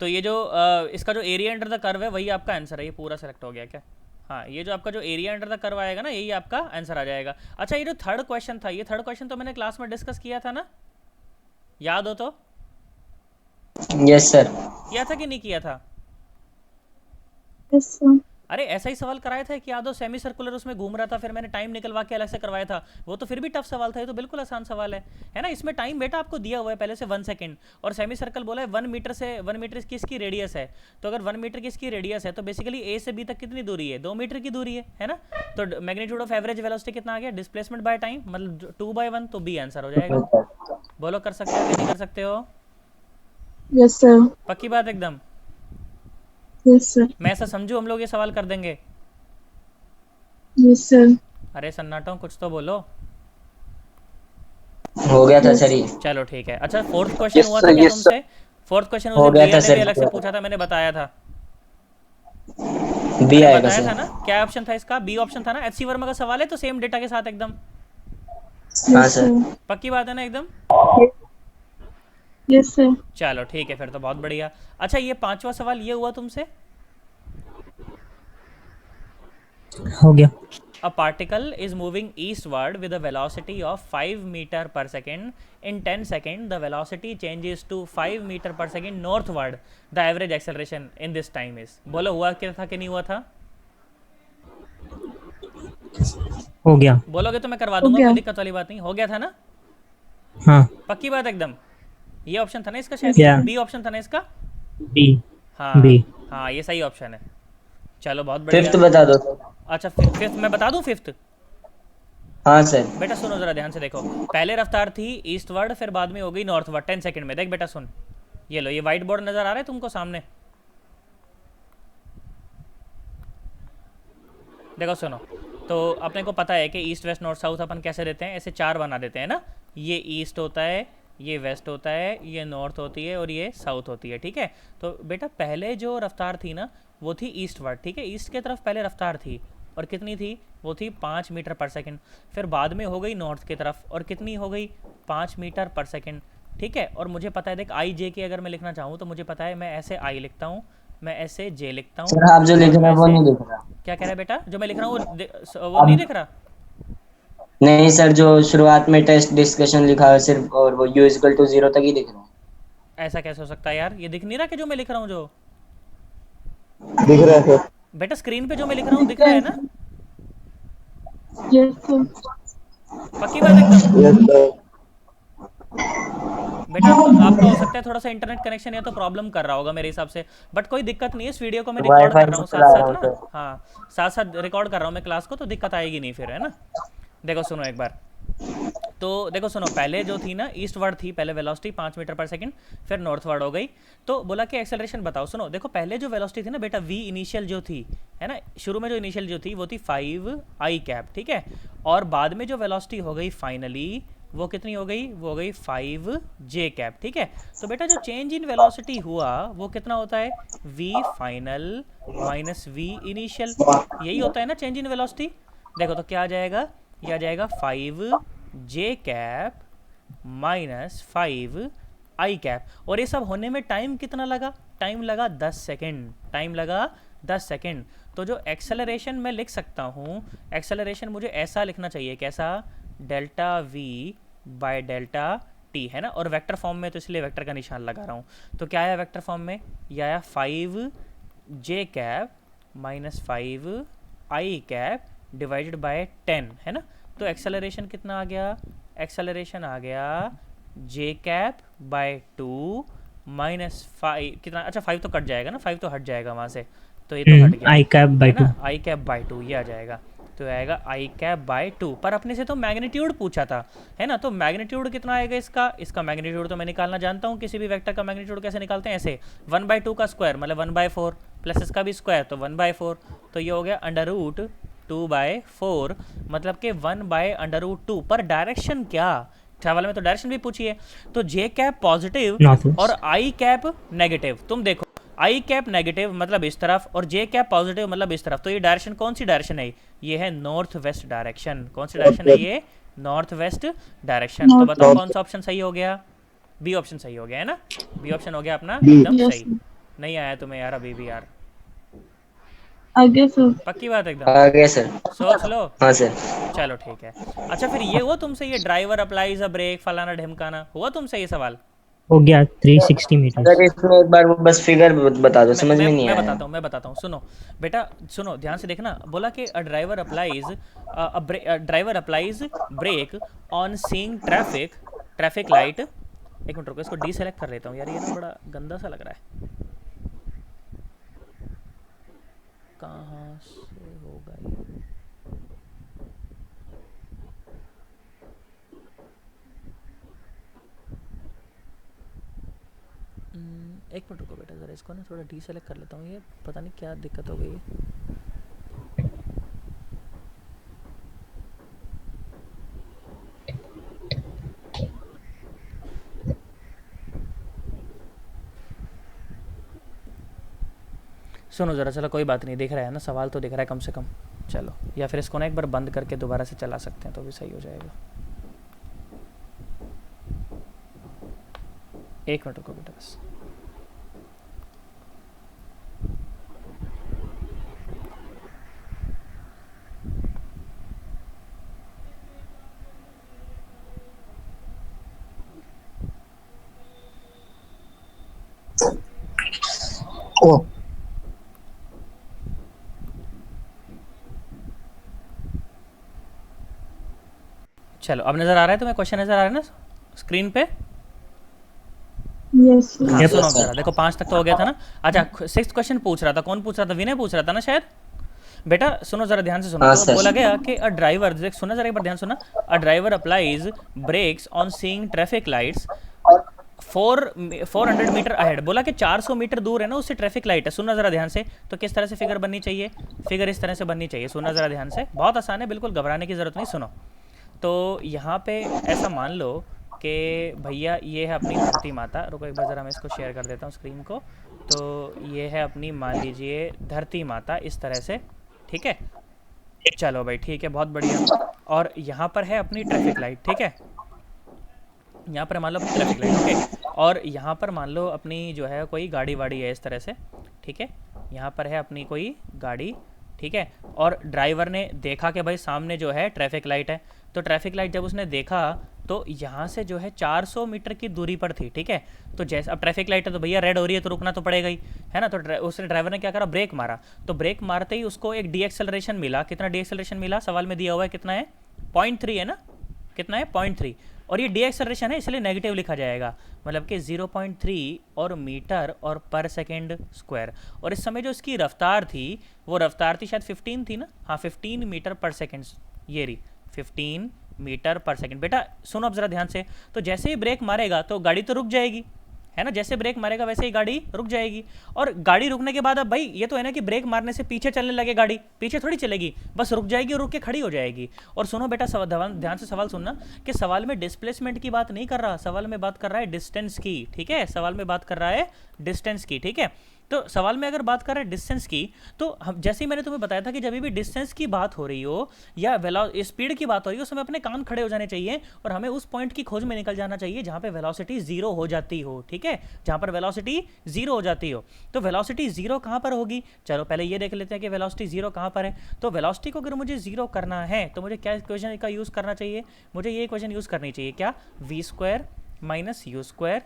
तो ये जो इसका जो एरिया अंडर द कर्व है वही आपका आंसर है, ये पूरा सेलेक्ट हो गया क्या? हाँ, ये जो आपका जो एरिया अंडर द कर्व आएगा ना, यही आपका आंसर आ जाएगा। अच्छा, ये जो थर्ड क्वेश्चन था, ये थर्ड क्वेश्चन तो मैंने क्लास में डिस्कस किया था ना, याद हो तो? Yes sir. किया था कि नहीं किया था? Yes sir. अरे ऐसा ही सवाल कराया था कि याद हो, सेमी सर्कुलर उसमें घूम रहा था, फिर मैंने टाइम निकलवा के अलग से करवाया था, वो तो फिर भी टफ सवाल था, ये तो बिल्कुल आसान सवाल है ना? इसमें टाइम बेटा आपको दिया हुआ है पहले से 1 सेकेंड, और सेमी सर्कल बोला है 1 मीटर से 1 मीटर की इसकी रेडियस है। तो अगर 1 मीटर की इसकी रेडियस है तो बेसिकली ए से बी तक कितनी दूरी है? 2 मीटर की दूरी है ना? तो मैग्नीट्यूड ऑफ एवरेज वेलोसिटी कितना आ गया? डिस्प्लेसमेंट बाय टाइम, मतलब 2/1, तो बी आंसर हो जाएगा। बोलो कर सकते हो कि नहीं कर सकते हो? Yes sir. पक्की बात एकदम? Yes sir. मैं ऐसा समझू हम लोग ये सवाल कर देंगे? Yes sir. अरे सन्नाटों, कुछ तो बोलो। हो गया था यस। सर ये। चलो ठीक है। अच्छा, फोर्थ क्वेश्चन यस हुआ था सर, क्या यस सर। तुमसे? फोर्थ क्वेश्चन उस हो दिन गया भैया था ने भी सर, अलग से पूछा था, मैंने बताया था। बी मैंने आएगा बताया था सर। ना, क्या ऑप्शन था इसका? बी ऑप्शन था ना। एच सी वर्मा का सवाल है तो सेम डेटा के साथ एकदम। हाँ यस सर। सर। पक्की बात है ना एकदम? Yes sir. चलो ठीक है, फिर तो बहुत बढ़िया। अच्छा, ये पांचवा सवाल ये हुआ तुमसे। हो गया। A particle is moving eastward with a velocity of 5 meter per second. In 10 seconds, the velocity changes to 5 meter per second northward. The average acceleration in this time is. बोलो हुआ क्या था कि नहीं हुआ था? हो गया। बोलोगे तो मैं करवा हो दूंगा, गया। कोई दिक्कत वाली बात नहीं। हो गया था ना? हाँ। पक्की बात एकदम? ये ऑप्शन था ना इसका, शायद ये क्या? बी ऑप्शन था ना इसका। बी। बी। हाँ हाँ, ये सही ऑप्शन है। चलो बहुत फिफ्थ बढ़िया। बता दो सर। अच्छा, फिफ्थ मैं बता दूं? फिफ्थ हाँ सर। बेटा सुनो जरा ध्यान से, देखो। पहले रफ्तार थी ईस्टवर्ड, फिर बाद में हो गई नॉर्थवर्ड 10 सेकंड में। देख बेटा सुन, ये लो, ये व्हाइट बोर्ड नजर आ रहा है तुमको सामने? देखो सुनो, तो अपने को पता है कि ईस्ट वेस्ट नॉर्थ साउथ अपन कैसे देते हैं, ऐसे चार बना देते हैं ना। ये ईस्ट होता है, ये वेस्ट होता है, ये नॉर्थ होती है, और ये साउथ होती है, ठीक है? तो बेटा पहले जो रफ्तार थी ना, वो थी ईस्ट वर्ड, ठीक है? ईस्ट की तरफ पहले रफ्तार थी, और कितनी थी? वो थी 5 मीटर पर सेकंड। फिर बाद में हो गई नॉर्थ की तरफ, और कितनी हो गई? 5 मीटर पर सेकंड, ठीक है? और मुझे पता है, देख आई जे की अगर मैं लिखना चाहूँ तो मुझे पता है, मैं ऐसे आई लिखता हूँ, मैं ऐसे जे लिखता हूँ, सर आप जो लिख और रहे हैं मैं वो ऐसे। नहीं दिख रहा। क्या कह रहा है बेटा? जो मैं लिख रहा हूँ वो नहीं अब दिख रहा? नहीं सर, जो शुरुआत में टेस्ट डिस्कशन लिखा है सिर्फ, और वो u इक्वल टू 0 तक ही दिख रहा ऐसा कैसे हो सकता है यार? ये दिख नहीं रहा कि जो मैं लिख रहा हूँ जो? है। दिख रहा है सर। बेटा स्क्रीन पे जो मैं लिख रहा हूँ दिख दिख रहा रहा है है ना? सर। Yes sir. पक्की बात एकदम? Yes sir. बेटा आपका हो सकता है थोड़ा सा इंटरनेट कनेक्शन या तो प्रॉब्लम कर रहा होगा मेरे हिसाब से, बट कोई दिक्कत नहीं है। इस वीडियो को मैं रिकॉर्ड कर वाईफाई रहा से हूँ साथ चला रहा साथ हूँ ना। सर। हाँ, साथ साथ रिकॉर्ड कर रहा हूँ मैं क्लास को, तो दिक्कत आएगी नहीं फिर, है ना? देखो सुनो एक बार। तो देखो सुनो, पहले जो थी ना ईस्टवर्ड थी, पहले वेलोसिटी 5 मीटर पर सेकंड, फिर नॉर्थवर्ड हो गई। तो बोला कि एक्सेलरेशन बताओ। सुनो देखो, पहले जो वेलोसिटी थी ना बेटा, वी इनिशियल जो थी, है ना, शुरू में जो इनिशियल जो थी वो थी 5 आई कैप, ठीक है? और बाद में जो वेलोसिटी हो गई फाइनली, वो कितनी हो गई? वो हो गई 5 जे कैप, ठीक है? तो बेटा जो चेंज इन वेलोसिटी हुआ वो कितना होता है? V final minus V initial, यही होता है ना चेंज इन वेलोसिटी। देखो तो क्या आ जाएगा? ये आ जाएगा 5 J cap minus 5 I cap. और ये सब होने में टाइम कितना लगा? टाइम लगा 10 सेकेंड, टाइम लगा 10 सेकेंड। तो जो एक्सेलरेशन मैं लिख सकता हूँ, एक्सेलरेशन मुझे ऐसा लिखना चाहिए, कैसा? Delta we by delta T, है ना? और वेक्टर फॉर्म में, तो इसलिए वेक्टर का निशान लगा रहा हूँ। तो क्या आया वेक्टर फॉर्म में? ये आया 5 J cap minus 5 I cap divided by 10, है ना? तो एक्सेलरेशन कितना आ गया? एक्सेलरेशन आ गया जे कैप बाय 2 माइनस 5 कितना? अच्छा 5 तो कट जाएगा ना, 5 तो हट जाएगा वहाँ से, तो ये तो हट गया, आई कैप बाई है टू। ना? आई कैप बाय 2 ये आ जाएगा। तो आएगा आई कैप बाय 2। पर अपने से तो मैग्नीट्यूड पूछा था, है ना? तो मैग्नीट्यूड कितना आएगा इसका? इसका मैग्नीट्यूड तो मैं निकालना जानता हूँ, किसी भी वेक्टर का मैग्नीट्यूड कैसे निकालते हैं? ऐसे 1/2 का स्क्वायर मतलब 1/4 प्लस इसका भी स्क्वायर तो 1/4। तो ये हो गया √2/4, मतलब कि 1/√2। पर डायरेक्शन क्या? ट्रैवल में तो डायरेक्शन भी पूछी है। तो जे कैप पॉजिटिव नॉर्थ और वेस्ट। आई कैप नेगेटिव। तुम देखो, आई कैप नेगेटिव मतलब इस तरफ, और जे कैप पॉजिटिव मतलब इस तरफ। तो ये डायरेक्शन कौन सी डायरेक्शन है? ये है नॉर्थ वेस्ट डायरेक्शन। कौन सी डायरेक्शन है ये? North west direction. तो बताओ कौन सा ऑप्शन सही हो गया? बी ऑप्शन सही हो गया, है ना? बी ऑप्शन हो गया अपना एकदम यस सही। सर। नहीं आया तुम्हें यार अभी भी यार? आगे सर। पक्की बात एकदम? आ गया सर। सोच लो। हाँ सर। चलो ठीक है। अच्छा फिर ये हुआ तुमसे, ये ड्राइवर अप्लाइज अ ब्रेक फलाना ढिमकाना, हुआ तुमसे ये सवाल? हो गया 360 मीटर्स। सर इसमें एक बार वो बस फिगर बता दो, समझ में नहीं आया। मैं बताता हूँ सुनो बेटा, सुनो ध्यान से देखना। बोला कि a driver applies brake on seeing traffic light. एक मिनट रुको, इसको डीसेलेक्ट कर लेता हूँ यार, ये ना बड़ा गंदा सा लग रहा है। कहाँ से होगा ये? एक मिनट रुको बेटा, ज़रा इसको ना थोड़ा डीसेलेक्ट कर लेता हूँ, ये पता नहीं क्या दिक्कत हो गई है। सुनो ज़रा, चलो कोई बात नहीं, दिख रहा है ना सवाल तो दिख रहा है कम से कम। चलो, या फिर इसको ना एक बार बंद करके दोबारा से चला सकते हैं तो भी सही हो जाएगा। एक मिनट रुको बेटा बस। ओ चलो अब नज़र आ रहा है तुम्हें? क्वेश्चन नज़र आ रहा है ना स्क्रीन पे? Yes sir. हाँ Yep. सुनो अब जरा देखो, 5 तक तो हो गया था ना। अच्छा 6th क्वेश्चन पूछ रहा था, कौन पूछ रहा था? विनय पूछ रहा था ना शायद। बेटा सुनो जरा ध्यान से सुनो। हाँ, तो सर। बोला गया कि अ ड्राइवर, देख सुना जरा एक बार ध्यान सुना। A driver applies brakes on seeing traffic lights 400 metre ahead. बोला कि 400 मीटर दूर है ना उससे ट्रैफिक लाइट है। सुनना ज़रा ध्यान से। तो किस तरह से फिगर बननी चाहिए? फिगर इस तरह से बननी चाहिए। सुनना ज़रा ध्यान से, बहुत आसान है, बिल्कुल घबराने की ज़रूरत नहीं। सुनो, तो यहाँ पे ऐसा मान लो कि भैया ये है अपनी धरती माता। रुको एक बार ज़रा मैं इसको शेयर कर देता हूँ स्क्रीन को। तो ये है अपनी, मान लीजिए धरती माता इस तरह से, ठीक है? चलो भाई ठीक है, बहुत बढ़िया। और यहाँ पर है अपनी ट्रैफिक लाइट, ठीक है? यहाँ पर मान लो अपनी ट्रैफिक लाइट, ओके। और यहाँ पर मान लो अपनी जो है कोई गाड़ी वाड़ी है इस तरह से, ठीक है? यहाँ पर है अपनी कोई गाड़ी, ठीक है? और ड्राइवर ने देखा कि भाई सामने जो है ट्रैफिक लाइट है। तो ट्रैफिक लाइट जब उसने देखा तो यहाँ से जो है 400 मीटर की दूरी पर थी, ठीक है? तो जैसे अब ट्रैफिक लाइट है तो भैया रेड हो रही है तो रुकना तो पड़ेगा ही, है ना? तो उसने ड्राइवर ने क्या करा, ब्रेक मारा। तो ब्रेक मारते ही उसको एक डी एक्सेलरेशन मिला। कितना डी एक्सेलरेशन मिला? सवाल में दिया हुआ है कितना है? 0.3 है ना? कितना है? 0.3। और ये डी एक्सेलरेशन है इसलिए नेगेटिव लिखा जाएगा, मतलब कि 0.3 और मीटर और पर सेकेंड स्क्वायर। और इस समय जो इसकी रफ्तार थी वो रफ्तार थी शायद 15 थी ना? हाँ 15 मीटर पर सेकेंड, ये रही 15 मीटर पर सेकेंड। बेटा सुनो अब ज़रा ध्यान से। तो जैसे ही ब्रेक मारेगा तो गाड़ी तो रुक जाएगी, है ना? जैसे ब्रेक मारेगा वैसे ही गाड़ी रुक जाएगी। और गाड़ी रुकने के बाद अब भाई ये तो है ना कि ब्रेक मारने से पीछे चलने लगे, गाड़ी पीछे थोड़ी चलेगी, बस रुक जाएगी और रुक के खड़ी हो जाएगी। और सुनो बेटा, ध्यान से सवाल सुनना कि सवाल में डिस्प्लेसमेंट की बात नहीं कर रहा, सवाल में बात कर रहा है डिस्टेंस की, ठीक है? सवाल में बात कर रहा है डिस्टेंस की, ठीक है? तो सवाल में अगर बात कर रहे हैं डिस्टेंस की, तो हम जैसे ही मैंने तुम्हें बताया था कि जब भी डिस्टेंस की बात हो रही हो या स्पीड की बात हो रही हो, उस समय अपने कान खड़े हो जाने चाहिए और हमें उस पॉइंट की खोज में निकल जाना चाहिए जहाँ पे वेलोसिटी जीरो हो जाती हो, ठीक है? जहाँ पर वेलोसिटी जीरो हो जाती हो। तो वेलोसिटी जीरो कहाँ पर होगी? चलो पहले ये देख लेते हैं कि वेलोसिटी जीरो कहाँ पर है। तो वेलोसिटी को अगर मुझे जीरो करना है तो मुझे क्या इक्वेशन का यूज़ करना चाहिए? मुझे ये इक्वेशन यूज़ करनी चाहिए, क्या? v² minus u²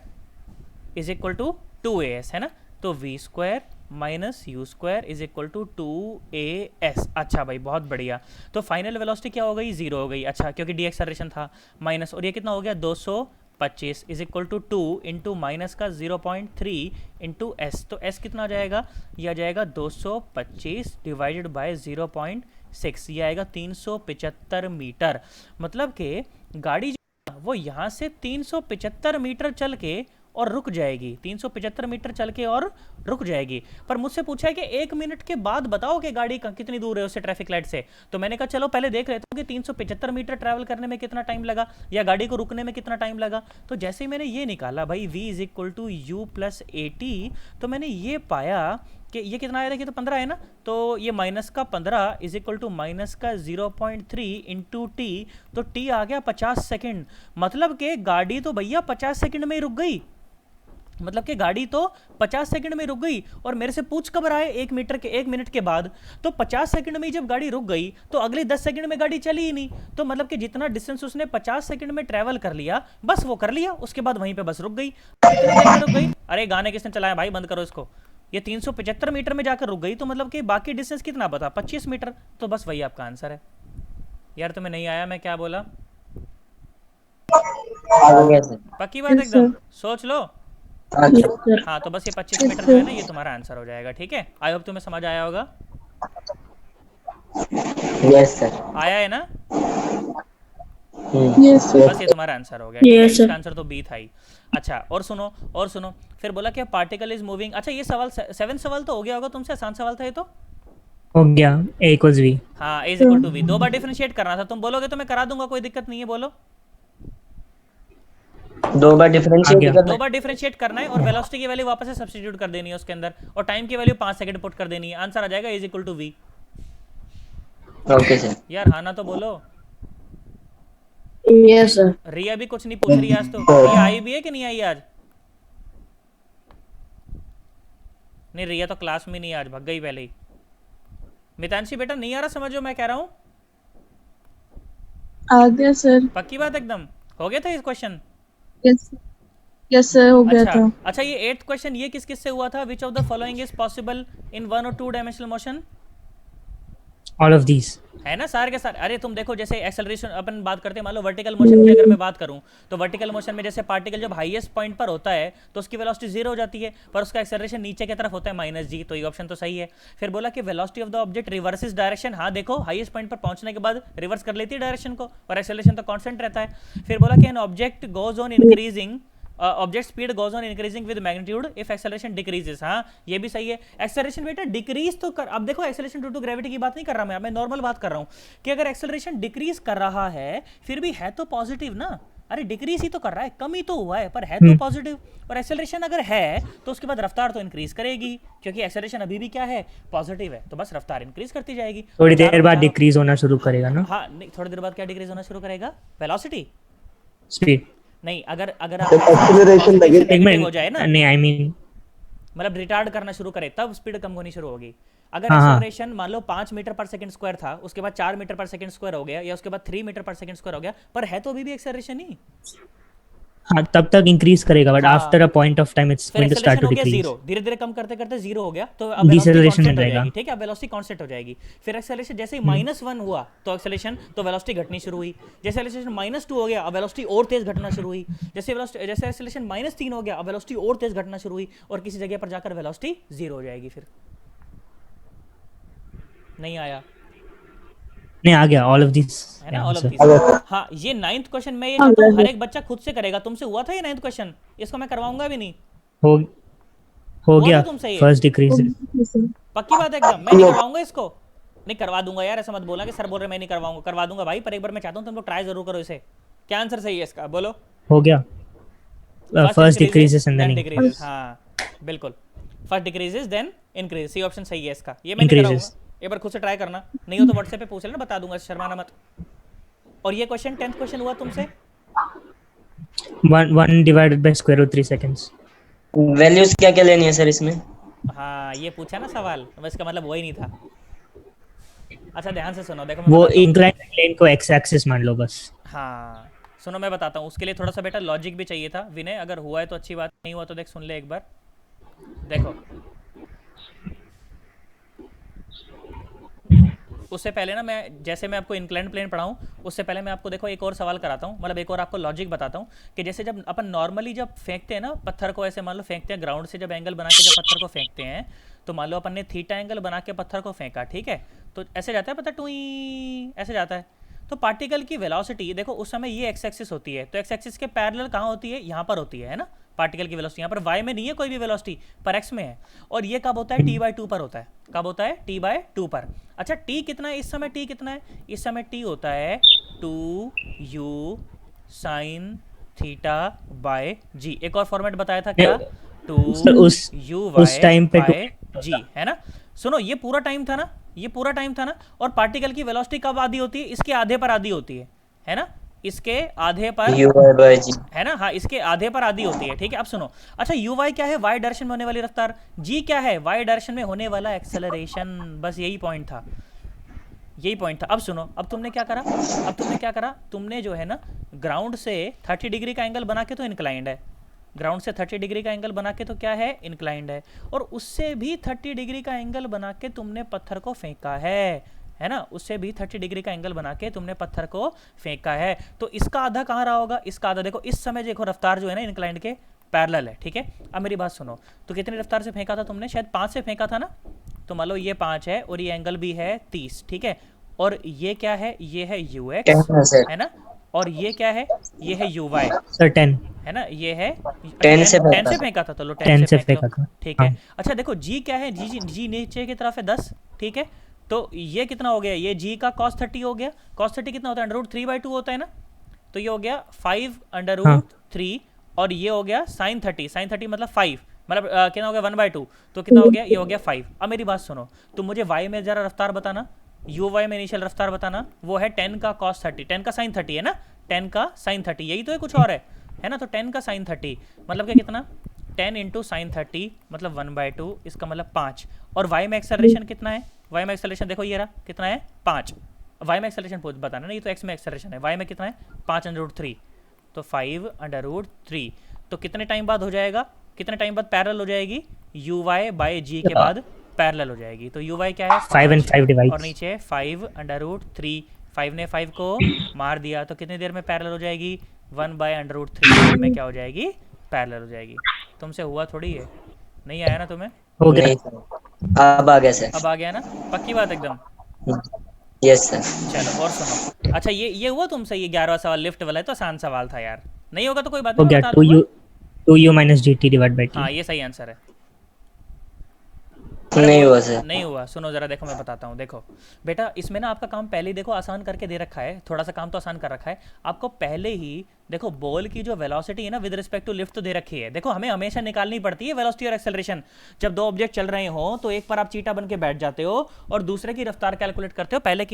is equal to 2as, है ना? तो v² minus u² is equal to 2as। अच्छा भाई बहुत बढ़िया। तो फाइनल वेलोसिटी क्या हो गई? जीरो हो गई। अच्छा, क्योंकि डी एक्सेलरेशन था माइनस, और ये कितना हो गया? 225 is equal to 2 into minus का 0.3 इंटू एस। तो एस कितना आ जाएगा? ये आ जाएगा 225 डिवाइडेड बाय 0.6, ये आएगा 375 मीटर। मतलब कि गाड़ी जो वो यहाँ से 375 मीटर चल के और रुक जाएगी, 375 मीटर चल के और रुक जाएगी। पर मुझसे पूछा है कि 1 मिनट के बाद बताओ कि गाड़ी कितनी दूर है उससे ट्रैफिक लाइट से। तो मैंने कहा चलो पहले देख लेता हूँ कि 375 मीटर ट्रैवल करने में कितना टाइम लगा या गाड़ी को रुकने में कितना टाइम लगा। तो जैसे ही मैंने ये निकाला भाई v is equal to u plus AT, तो मैंने ये पाया कि ये कितना आया, देखिए तो 15 है ना? तो ये माइनस का 15 इज इक्वल टू माइनस का 0.3 इंटू टी, तो टी आ गया 50 सेकेंड। मतलब कि गाड़ी तो भैया 50 सेकेंड में ही रुक गई। मतलब कि गाड़ी तो 50 सेकंड में रुक गई और मेरे से पूछ कब रहा है 1 मिनट के बाद, तो 50 सेकंड में ही जब गाड़ी रुक गई तो अगले 10 सेकंड में गाड़ी चली ही नहीं। तो मतलब कि जितना डिस्टेंस उसने 50 सेकंड में ट्रैवल कर लिया बस वो कर लिया, उसके बाद वहीं पे बस रुक गई। कितनी देर में रुक गई? अरे गाने किसने चलाया भाई, बंद करो इसको। ये 375 मीटर में जाकर रुक गई, तो मतलब कि बाकी डिस्टेंस कितना बता, 25 मीटर। तो बस वही आपका आंसर है। यार तुम्हें नहीं आया मैं क्या बोला? आ गया सर। पक्की बात Yes, एकदम, sir. सोच लो। Yes, sir. हाँ तो बस ये 25 मीटर जो है ना ये तुम्हारा आंसर हो जाएगा, ठीक है। आई होप तुम्हें समझ आया होगा। Yes sir. आया है ना? Yes, sir. बस ये तुम्हारा आंसर हो गया, ठीक है। Yes, sir. इसका आंसर तो बी था ही। अच्छा और सुनो फिर बोला कि पार्टिकल इज मूविंग। अच्छा ये सवाल 7 सवाल तो हो गया होगा तुमसे, आसान सवाल था ये तो। हो गया, A equals V. हाँ A इक्वल टू वी, 2 बार डिफरेंशिएट करना था। तुम बोलोगे तो मैं करा दूंगा, कोई दिक्कत नहीं है, बोलो। 2 बार डिफरेंशिएट गया। करना 2 बार डिफरेंशिएट करना है और वेलोसिटी की वैल्यू वापस से सब्स्टिट्यूट कर देनी है उसके अंदर, और टाइम की वैल्यू 5 सेकंड पुट कर देनी है। आंसर आ जाएगा A equal to V. Okay sir. यार हाँ ना तो बोलो। Yes, sir. रिया भी कुछ नहीं पूछ रही आज तो। रिया आई भी है कि नहीं आई आज? नहीं रिया तो क्लास में नहीं आज, भग गई पहले ही। मितांशी बेटा नहीं आ रहा समझो मैं कह रहा हूँ? आ गया सर। पक्की बात एकदम? हो गया था इस क्वेश्चन? यस यस सर, हो गया था। अच्छा ये 8th क्वेश्चन ये किस किस से हुआ था? Which of the following is possible in 1 और 2 dimensional motion? All of these. है ना सारे के सारे। अरे तुम देखो जैसे एक्सेलरेशन अपन बात करते हैं, मान लो वर्टिकल मोशन की अगर मैं बात करूं तो वर्टिकल मोशन में जैसे पार्टिकल जब हाईएस्ट पॉइंट पर होता है तो उसकी वेलोसिटी 0 हो जाती है, पर उसका एक्सेलरेशन नीचे की तरफ होता है -g, तो ये ऑप्शन तो सही है। फिर बोला कि velocity of the object reverses direction. हाँ देखो हाईएस्ट पॉइंट पर पहुंचने के बाद रिवर्स कर लेती है डायरेक्शन को, और एक्सेलरेशन तो कांस्टेंट रहता है। फिर बोला कि an object goes on increasing, object speed goes on increasing with magnitude if acceleration decreases. हाँ ये भी सही है। एक्सेलरेशन बेटा डिक्रीज तो कर, अब देखो एक्सेलरेशन ड्यू टू ग्रेविटी की बात नहीं कर रहा मैं नॉर्मल बात कर रहा हूँ कि अगर एक्सेलरेशन डिक्रीज कर रहा है फिर भी है तो पॉजिटिव ना। अरे डिक्रीज ही तो कर रहा है, कम ही तो हुआ है, पर है तो पॉजिटिव। और एक्सेलरेशन अगर है तो उसके बाद रफ्तार तो इंक्रीज करेगी, क्योंकि एक्सेलरेशन अभी भी क्या है, पॉजिटिव है, तो बस रफ्तार इंक्रीज करती जाएगी। थोड़ी देर बाद डिक्रीज होना शुरू करेगा ना, हाँ नहीं थोड़ी देर बाद क्या डिक्रीज होना शुरू करेगा? Velocity speed. नहीं, अगर आप एक्सेलरेशन नेगेटिव हो जाए ना, नहीं आई मीन मतलब रिटार्ड करना शुरू करे तब स्पीड कम होनी शुरू होगी। अगर हाँ, हाँ। एक्सेलरेशन मान लो 5 मीटर पर सेकंड स्क्वायर था, उसके बाद 4 मीटर पर सेकंड स्क्वायर हो गया, या उसके बाद 3 मीटर पर सेकंड स्क्वायर हो गया, पर है तो अभी भी एक्सेलरेशन ही। हाँ तब तक इंक्रीज करेगा, बट हाँ। After a point of time it's फिर गोइंग टू स्टार्ट एक्सेलरेशन टू हो गया डिक्रीज। 0, धीरे धीरे कम करते करते 0 हो गया, तो अब वेलोसिटी Deceleration कांस्टेंट हो हो जाएगा। जाएगी, ठीक है, अब वेलोसिटी कांस्टेंट हो जाएगी। फिर एक्सेलरेशन जैसे ही -1 हुआ तो एक्सेलरेशन तो वेलोसिटी घटनी शुरू हुई। जैसे एक्सेलरेशन -2 हो गया अब वेलोसिटी और तेज घटना शुरू हुई। जैसे एक्सेलरेशन -3 हो गया अब वेलोसिटी और तेज घटना शुरू हुई, और किसी जगह पर जाकर वेलोसिटी 0 हो जाएगी। फिर नहीं आया नहीं आ गया, ऑल ऑफ दिस है ना, ऑल ऑफ दिस। हाँ ये 9th क्वेश्चन मैं ये चाहता हूँ हर एक बच्चा खुद से करेगा। तुमसे हुआ था ये 9th क्वेश्चन? इसको मैं करवाऊंगा भी नहीं। हो हुआ गया था तुमसे ये? First decrease. पक्की बात है एकदम? मैं नहीं करवाऊंगा इसको, नहीं करवा दूंगा यार, ऐसा मत बोलना कि सर बोल रहे मैं नहीं करवाऊंगा, करवा दूंगा भाई, पर एक बार मैं चाहता हूँ तुम लोग ट्राई जरूर करो इसे। क्या आंसर सही है इसका, बोलो। हो गया, first decreases and then decreases. हाँ बिल्कुल, first decreases then increase, C option सही है इसका। ये मैं नहीं Increases. कराऊंगा, एक बार खुद से ट्राई करना, नहीं हो तो व्हाट्सएप पे पूछ लेना, बता दूंगा, शर्माना मत। और ये क्वेश्चन 10th क्वेश्चन हुआ तुमसे? 1 divided by square root 3 seconds. Values क्या क्या लेनी है सर इसमें? हाँ ये पूछा ना सवाल, तो इसका मतलब वही नहीं था। अच्छा ध्यान से सुनो, देखो मैं वो बताता हूँ। इंक्लाइंड प्लेन को एक्स एक्सिस मान लो बस। हाँ सुनो मैं बताता हूँ, उसके लिए थोड़ा सा बेटा लॉजिक भी चाहिए था। विनय अगर हुआ है तो अच्छी बात, नहीं हुआ तो देख सुन ले एक बार। देखो उससे पहले ना मैं जैसे मैं आपको इंक्लाइंड प्लेन पढ़ाऊँ उससे पहले मैं आपको देखो एक और सवाल कराता हूँ, मतलब एक और आपको लॉजिक बताता हूँ कि जैसे जब अपन नॉर्मली जब फेंकते हैं ना पत्थर को, ऐसे मान लो फेंकते हैं ग्राउंड से, जब एंगल बना के जब पत्थर को फेंकते हैं, तो मान लो अपन ने थीटा एंगल बना के पत्थर को फेंका, ठीक है, तो ऐसे जाता है पत्थर, टुई ऐसे जाता है। तो पार्टिकल की वेलोसिटी देखो उस समय ये एक्स एक्सिस होती है, तो एक्स एक्सिस के पैरेलल कहाँ होती है, यहाँ पर होती है ना पार्टिकल की वेलोसिटी। यहाँ पर y में नहीं है कोई भी वेलोसिटी, पर x में है। और ये कब होता है, t/2 पर होता है। कब होता है, t/2 पर। अच्छा t कितना है इस समय, t कितना है इस समय, t होता है 2u sin theta by g। एक और फॉर्मेट बताया था क्या, 2u टाइम पे बाय g, है ना। सुनो ये पूरा टाइम था ना, ये पूरा टाइम था ना, और पार्टिकल की वेलोसिटी कब आधी होती है, इसके आधे पर आधी होती है ना। इसके आधे पर यू वाई बाय जी। है ना, हाँ इसके आधे पर आधी होती है, ठीक है। अब सुनो, अच्छा यू वाई क्या है, वाई डायरेक्शन में होने वाली रफ्तार, जी क्या है, वाई डायरेक्शन में होने वाला एक्सेलरेशन, बस यही पॉइंट था, यही पॉइंट था। अब सुनो, अब तुमने क्या करा, अब तुमने क्या करा, तुमने जो है ना ग्राउंड से 30 डिग्री का एंगल बना के तो इंक्लाइंड है, ग्राउंड से 30 डिग्री का एंगल बना के तो क्या है, इंक्लाइंड है, और उससे भी 30 डिग्री का एंगल बना के तुमने पत्थर को फेंका है ना, उससे भी 30 डिग्री का एंगल बना के तुमने पत्थर को फेंका है। तो इसका आधा कहाँ रहा होगा, इसका आधा देखो, इस समय देखो रफ्तार जो है ना इंक्लाइंड के पैरेलल है, ठीक है। अब मेरी बात सुनो, तो कितनी रफ्तार से फेंका था तुमने, शायद 5 से फेंका था ना, तो मान लो ये 5 है और ये एंगल भी है 30, ठीक है, और ये क्या है, ये है यू 10 एक्स, है सर। है ना, और ये क्या है, ये है यू वाई, सर 10 है ना, ये है 10 से 10 से फेंका। फेंका था, चलो 10 10 से से फेंक लो, फेंका था। ठीक है। हाँ। अच्छा देखो जी क्या है, जी जी नीचे की तरफ है 10, ठीक है, तो ये कितना हो गया, ये जी का cos 30 हो गया, cos 30 कितना होता है, √3/2 होता है ना, तो ये हो गया 5 √3, और ये हो गया sin 30, sin 30 मतलब 5, मतलब कितना हो गया 1/2, तो कितना हो गया, ये हो गया 5। अब मेरी बात सुनो, तो मुझे y में जरा रफ्तार बताना, यू वाई में इनिशियल रफ्तार बताना, वो है 10 का cos 30, 10 का sin 30 है ना, 10 का sin 30, यही तो है, कुछ और है ना, तो 10 का sin 30 मतलब क्या, कितना 10 इंटू साइन 30 मतलब 1/2, इसका मतलब 5, और y में एक्सेलरेशन कितना है, y में एक्सेलरेशन देखो ये रहा, कितना है 5, y में एक्सेलरेशन बताना ना, ये तो x में एक्सेलरेशन है, y में कितना है 5/3, तो 5/3, तो कितने टाइम बाद हो जाएगा, कितने टाइम बाद पैरेलल हो जाएगी, यू वाई बाई जी के बाद पैरेलल हो जाएगी, तो यू वाई क्या है 5 and 5 और divides. नीचे 5/3, 5 ने 5 को मार दिया, तो कितनी देर में पैरेलल हो जाएगी, 1/√3 में क्या हो जाएगी, पैरेलल हो जाएगी। तुमसे हुआ थोड़ी है, नहीं आया ना तुम्हें, हो गया नहीं सर, अब आ गया सर। अब आ गया ना, पक्की बात एकदम। Yes sir. चलो और सुनो, अच्छा ये हुआ तुमसे, ये 11वां सवाल लिफ्ट वाला है, तो आसान सवाल था यार, नहीं होगा तो कोई बात हो नहीं, मैं गया बता दूंगा। 2u minus dt divided by t. हाँ ये सही आंसर है। नहीं हुआ सर। नहीं हुआ, सुनो जरा देखो, मैं बताता हूँ, देखो बेटा इसमें ना आपका काम पहले ही देखो आसान करके दे रखा है, थोड़ा सा काम तो आसान कर रखा है आपको पहले ही। देखो बॉल की जो वेलोसिटी है ना विद रिस्पेक्ट टू लिफ्ट तो दे रखी है, देखो हमें हमेशा निकालनी पड़ती है वेलोसिटी और एक्सेलरेशन। जब दो ऑब्जेक्ट चल रहे हो तो एक पर आप चीटा बन के बैठ जाते हो और दूसरे की रफ्तार कैलकुलेट करते हो पहले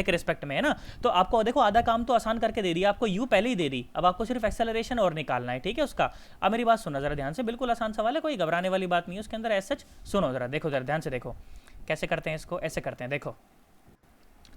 के रिस्पेक्ट में, है ना। तो आपको देखो आधा काम तो आसान करके दे दिया, आपको यू पहले ही दे दी, अब आपको सिर्फ एक्सेलरेशन और निकालना है, ठीक है उसका। अब मेरी बात सुनो जरा ध्यान से, बिल्कुल आसान सवाल है, कोई घबराने वाली बात नहीं है उसके अंदर एज सच। सुनो जरा, देखो जरा ध्यान से देखो कैसे करते हैं इसको, ऐसे करते हैं देखो।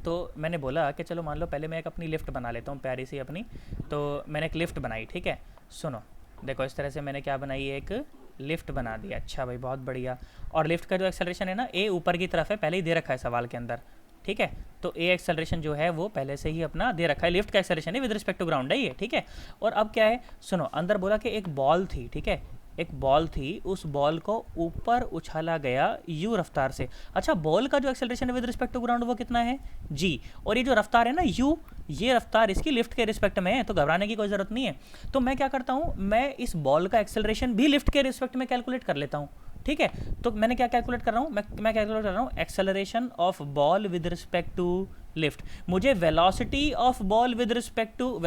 तो मैंने बोला कि चलो मान लो पहले मैं एक अपनी लिफ्ट बना लेता हूँ प्यारी सी अपनी, तो मैंने एक लिफ्ट बनाई, ठीक है। सुनो देखो इस तरह से मैंने क्या बनाई, एक लिफ्ट बना दिया, अच्छा भाई बहुत बढ़िया। और लिफ्ट का जो एक्सेलरेशन है ना ए ऊपर की तरफ है, पहले ही दे रखा है सवाल के अंदर, ठीक है। तो ए एक्सेलरेशन जो है वो पहले से ही अपना दे रखा है, लिफ्ट का एक्सेलरेशन है विद रिस्पेक्ट टू ग्राउंड है ये, ठीक है। और अब क्या है, सुनो अंदर बोला कि एक बॉल थी, ठीक है, एक बॉल थी, उस बॉल को ऊपर उछाला गया यू रफ्तार से। अच्छा बॉल का जो एक्सेलरेशन है विद रिस्पेक्ट टू ग्राउंड वो कितना है जी, और ये जो रफ्तार है ना यू, ये रफ्तार इसकी लिफ्ट के रिस्पेक्ट में है, तो घबराने की कोई ज़रूरत नहीं है। तो मैं क्या करता हूँ, मैं इस बॉल का एक्सेलरेशन भी लिफ्ट के रिस्पेक्ट में कैलकुलेट कर लेता हूँ, ठीक है। तो मैंने क्या कैलकुलेट कर रहा हूँ, मैं कैलकुलेट कर रहा हूँ acceleration of ball with respect to lift. मुझे velocity of ball with respect to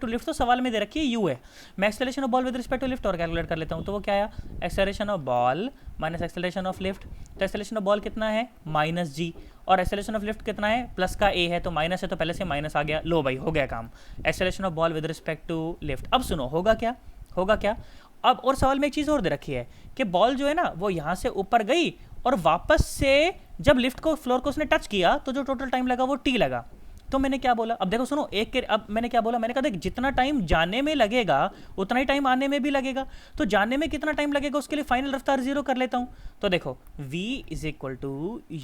lift तो सवाल में दे रखी है यू है, मैं acceleration of ball with respect to lift और कैलकुलेट कर लेता हूँ, तो वो क्या आया, acceleration of ball minus acceleration of lift. तो एक्सेलरेशन ऑफ बॉल कितना है माइनस जी, और एक्सेलरेशन ऑफ लिफ्ट कितना है प्लस का ए है, तो माइनस है तो पहले से माइनस आ गया, लो भाई हो गया काम, acceleration of ball with respect to lift. अब सुनो होगा क्या, होगा क्या, अब और सवाल में एक चीज़ और दे रखी है कि बॉल जो है ना वो यहाँ से ऊपर गई और वापस से जब लिफ्ट को फ्लोर को उसने टच किया तो जो टोटल टाइम लगा वो टी लगा। तो मैंने क्या बोला, अब देखो सुनो एक के, अब मैंने क्या बोला, मैंने कहा देख जितना टाइम जाने में लगेगा उतना ही टाइम आने में भी लगेगा, तो जाने में कितना टाइम लगेगा उसके लिए फाइनल रफ्तार 0 कर लेता हूँ। तो देखो v =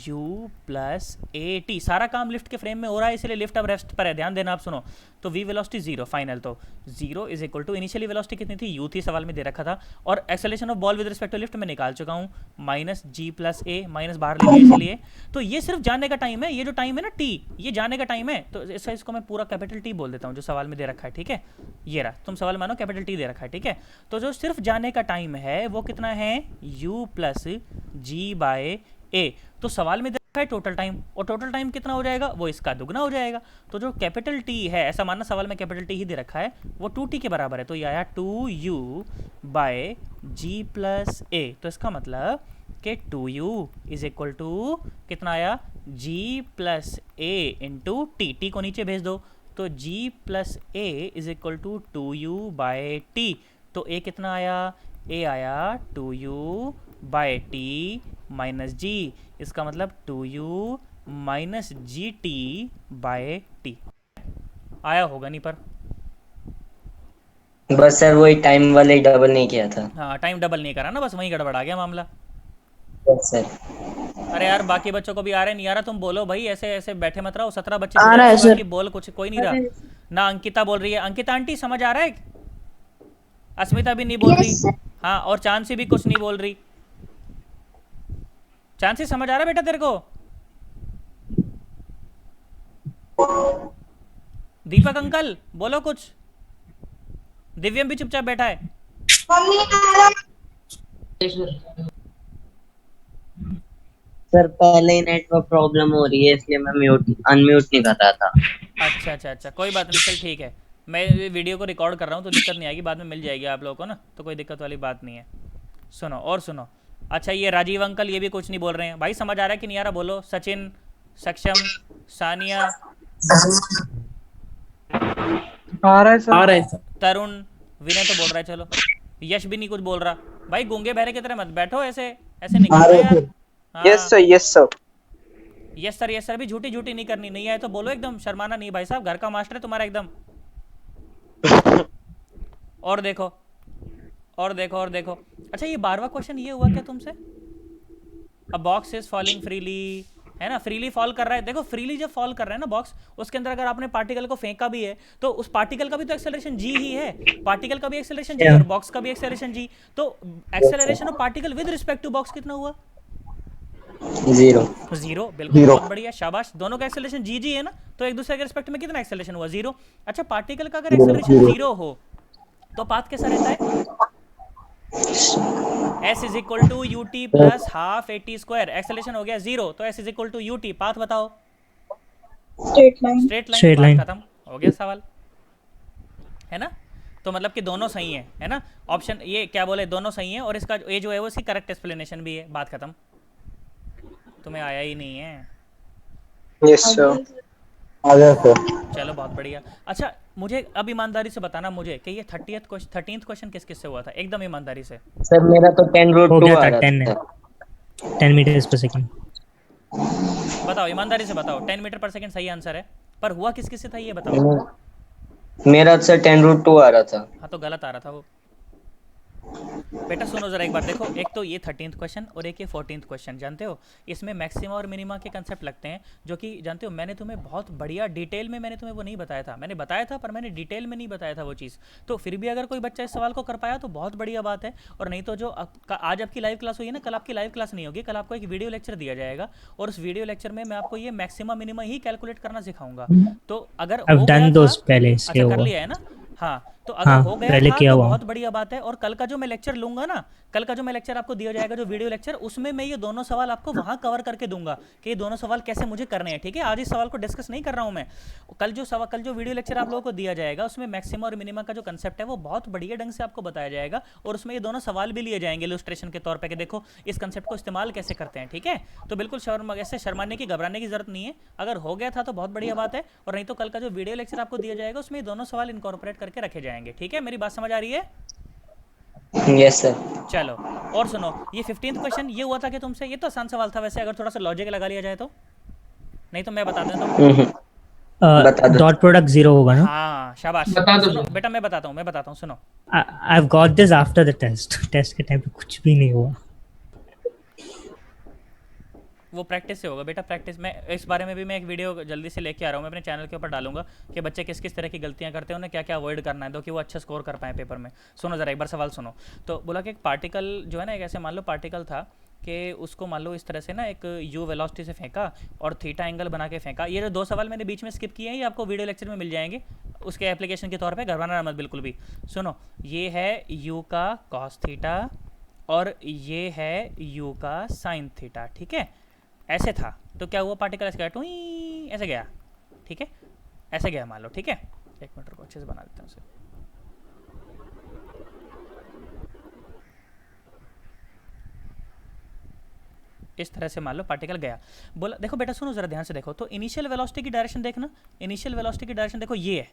u + at, सारा काम लिफ्ट के फ्रेम में हो रहा है इसलिए लिफ्ट अब रेस्ट पर है, ध्यान देना आप सुनो। तो v वेलोसिटी 0 फाइनल, तो 0 = इनिशियली वेलोसिटी कितनी थी u थी, सवाल में दे रखा था, और acceleration of ball with respect to lift में निकाल चुका हूँ, -g + a, माइनस बाहर ले लिया इसलिए। तो ये सिर्फ जाने का टाइम है, ये जो टाइम है ना t, ये जाने का टाइम है, तो इसको मैं पूरा कैपिटल T बोल देता हूँ जो सवाल में दे रखा है, ठीक है। ये रहा, तुम सवाल मानो कैपिटल T दे रखा है, ठीक है। तो जो सिर्फ जाने का टाइम है वो कितना है u + g/a, तो सवाल में दे रखा है टोटल टाइम, और टोटल टाइम कितना हो जाएगा वो इसका दुगना हो जाएगा। तो जो कैपिटल T है, ऐसा मानना सवाल में कैपिटल T ही दे रखा है, वो 2t के बराबर है, तो ये आया 2u/g + a। तो इसका मतलब कि 2u = कितना आया g + a × t, t को नीचे भेज दो, तो g plus a is equal to 2u/t। तो a कितना आया, a आया 2u/t माइनस g, इसका मतलब 2u माइनस GT/t आया होगा नहीं पर। बस सर वही टाइम वाले डबल नहीं किया था। हाँ टाइम डबल नहीं करा ना, बस वहीं गड़बड़ा गया मामला। बस सर। अरे यार बाकी बच्चों को भी आ रहा है, नहीं आ रहा तुम बोलो भाई, ऐसे ऐसे बैठे मत रहो। 17 बच्चे आ जुड़े रहा हैं है सुबह सर। की, बोल कुछ, कोई नहीं रहा ना। अंकिता बोल रही है, अंकिता आंटी समझ आ रहा है? अस्मिता भी नहीं बोल रही। हाँ और चांसी भी कुछ नहीं बोल रही। चांसी समझ आ रहा है बेटा तेरे को? दीपक अंकल बोलो कुछ। दिव्यम भी चुपचाप बैठा है। सर पहले ही नेटवर्क प्रॉब्लम हो रही है इसलिए मैं अनम्यूट नहीं कर रहा था। अच्छा अच्छा अच्छा, कोई बात नहीं, चल ठीक है। मैं ये वीडियो को रिकॉर्ड कर रहा हूँ तो दिक्कत नहीं आएगी, बाद में मिल जाएगी आप लोगों को ना, तो कोई दिक्कत वाली बात नहीं है। सुनो और सुनो। अच्छा ये राजीव अंकल ये भी कुछ नहीं बोल रहे हैं भाई, समझ आ रहा है कि नहीं आ रहा बोलो। सचिन, सक्षम, सानिया, आ रहा है सर। तरुण, विनय तो बोल रहा है चलो। यश भी नहीं कुछ बोल रहा। भाई गूंगे बहरे की तरह मत बैठो, ऐसे ऐसे निकलना यार। Yes sir, yes sir. Yes sir भी झूठी झूठी नहीं करनी, नहीं आए तो बोलो एकदम, शर्माना नहीं भाई साहब, घर का मास्टर है तुम्हारा एकदम। और देखो और देखो और देखो। अच्छा ये 12वां क्वेश्चन ये हुआ क्या तुमसे? अ बॉक्स इज फॉलिंग फ्रीली, है ना, फ्रीली फॉल कर रहा है। देखो फ्रीली जब फॉल कर रहा है ना बॉक्स, उसके अंदर अगर आपने पार्टिकल को फेंका भी है तो उस पार्टिकल का भी तो एक्सेलरेशन जी ही है। पार्टिकल का भी एक्सेलरेशन जी और बॉक्स का भी एक्सेलरेशन जी। तो acceleration of particle with respect to box कितना हुआ? 0। 0, बिल्कुल, बहुत बढ़िया, शाबाश। दोनों का एक्सेलरेशन जी जी है ना, तो एक दूसरे के रिस्पेक्ट में कितना एक्सेलरेशन हुआ? 0। अच्छा पार्टिकल का अगर एक्सेलरेशन 0 हो तो पाथ कैसा रहता है? s is equal to U T plus half A T square. Acceleration हो गया 0, तो s is equal to you T. Path बताओ। Straight line. Straight line. Straight बात line. खत्म, हो गया सवाल, है ना। तो मतलब कि दोनों सही है ना। ऑप्शन ये क्या बोले, दोनों सही है, और इसका ये जो है वो इसकी करेक्ट एक्सप्लेनेशन भी है। बात खत्म। तुम्हें आया ही नहीं है? Yes sir. आ गया सर। चलो बहुत बढ़िया। अच्छा मुझे अब ईमानदारी से बताना मुझे कि ये 13th क्वेश्चन किस किस से हुआ था, एकदम ईमानदारी से। सर मेरा तो 10 रूट हो 2 गया आ था रहा 10 था। 10 मीटर्स पर सेकंड। बताओ ईमानदारी से बताओ, 10 मीटर पर सेकंड सही आंसर है, पर हुआ किस किस से था ये बताओ। मेरा सर 10 रूट 2 आ रहा था। हाँ तो गलत आ रहा था वो। बेटा सुनो जरा एक बार, देखो एक तो ये 13th क्वेश्चन और एक ये 14th क्वेश्चन, जानते हो इसमें मैक्सिमा और मिनिमा के कंसेप्ट लगते हैं, जो कि जानते हो मैंने तुम्हें बहुत बढ़िया डिटेल में मैंने तुम्हें वो नहीं बताया था। मैंने बताया था पर मैंने डिटेल में नहीं बताया था वो चीज़। तो फिर भी अगर कोई बच्चा इस सवाल को कर पाया तो बहुत बढ़िया बात है, और नहीं तो जो आज आपकी लाइव क्लास हुई है ना, कल आपकी लाइव क्लास नहीं होगी, कल आपको एक वीडियो लेक्चर दिया जाएगा, और उस वीडियो लेक्चर में मैं आपको ये मैक्सिमा मिनिमा ही कैलकुलेट करना सिखाऊंगा। तो अगर I've हो गया done था, those पहले इसके अच्छा कर हुआ। लिया है ना, हाँ तो अगर हाँ हो गया पहले था किया तो हुआ। बहुत बढ़िया बात है। और कल का जो मैं लेक्चर लूंगा ना, कल का जो मैं लेक्चर आपको दिया जाएगा जो वीडियो लेक्चर, उसमें मैं ये दोनों सवाल आपको वहां कवर करके दूंगा कि ये दोनों सवाल कैसे मुझे करने हैं। ठीक है, आज इस सवाल को डिस्कस नहीं कर रहा हूं मैं। कल जो वीडियो लेक्चर आप लोगों को दिया जाएगा उसमें मैक्सिमा और मिनिमा का जो कंसेप्ट है वो बहुत बढ़िया ढंग से आपको बताया जाएगा, और उसमें ये दोनों सवाल भी लिए जाएंगे इलस्ट्रेशन के तौर पर कि देखो इस कंसेप्ट को इस्तेमाल कैसे करते हैं। ठीक है, तो बिल्कुल ऐसे शर्माने की घबराने की जरूरत नहीं है। अगर हो गया था तो बहुत बढ़िया बात है, और नहीं तो कल का जो वीडियो लेक्चर आपको दिया जाएगा उसमें ये दोनों सवाल इनकॉर्पोरेट करके रखे जाएंगे। ठीक है, मेरी बात समझ आ रही है? Yes sir. चलो और सुनो, ये 15th क्वेश्चन ये हुआ था कि तुमसे, ये तो आसान सवाल था वैसे, अगर थोड़ा सा लॉजिक लगा लिया जाए तो, नहीं तो मैं बता देता हूँ। बता दो। डॉट प्रोडक्ट 0 होगा ना? हाँ शाबाश, सुनो बेटा मैं बताता हूँ सुनो। I've got this after the test. Test के टाइम पे कुछ भी नहीं हुआ। वो प्रैक्टिस से होगा बेटा, प्रैक्टिस में। इस बारे में भी मैं एक वीडियो जल्दी से लेके आ रहा हूँ, मैं अपने चैनल के ऊपर डालूंगा कि बच्चे किस किस तरह की गलतियाँ करते हैं, उन्हें क्या क्या अवॉइड करना है तो कि वो अच्छा स्कोर कर पाए पेपर में। सुनो जरा एक बार सवाल सुनो। तो बोला कि एक पार्टिकल जो है ना, एक ऐसे मान लो पार्टिकल था कि उसको मान लो इस तरह से ना एक यू वेलोसिटी से फेंका और थीटा एंगल बना के फेंका। ये जो दो सवाल मैंने बीच में स्किप किए हैं ये आपको वीडियो लेक्चर में मिल जाएंगे उसके एप्लीकेशन के तौर पे, घबराना मत बिल्कुल भी। सुनो, ये है यू का कॉस थीटा और ये है यू का साइन थीटा। ठीक है, ऐसे था तो क्या हुआ, पार्टिकल ऐसे गया, टुई ऐसे गया। ठीक है, ऐसे गया मान लो। ठीक है, एक मिनट को अच्छे से बना देते हैं उसे। इस तरह से मान लो पार्टिकल गया। बोला देखो बेटा सुनो ज़रा ध्यान से देखो, तो इनिशियल वेलोसिटी की डायरेक्शन देखना, इनिशियल वेलोसिटी की डायरेक्शन देखो ये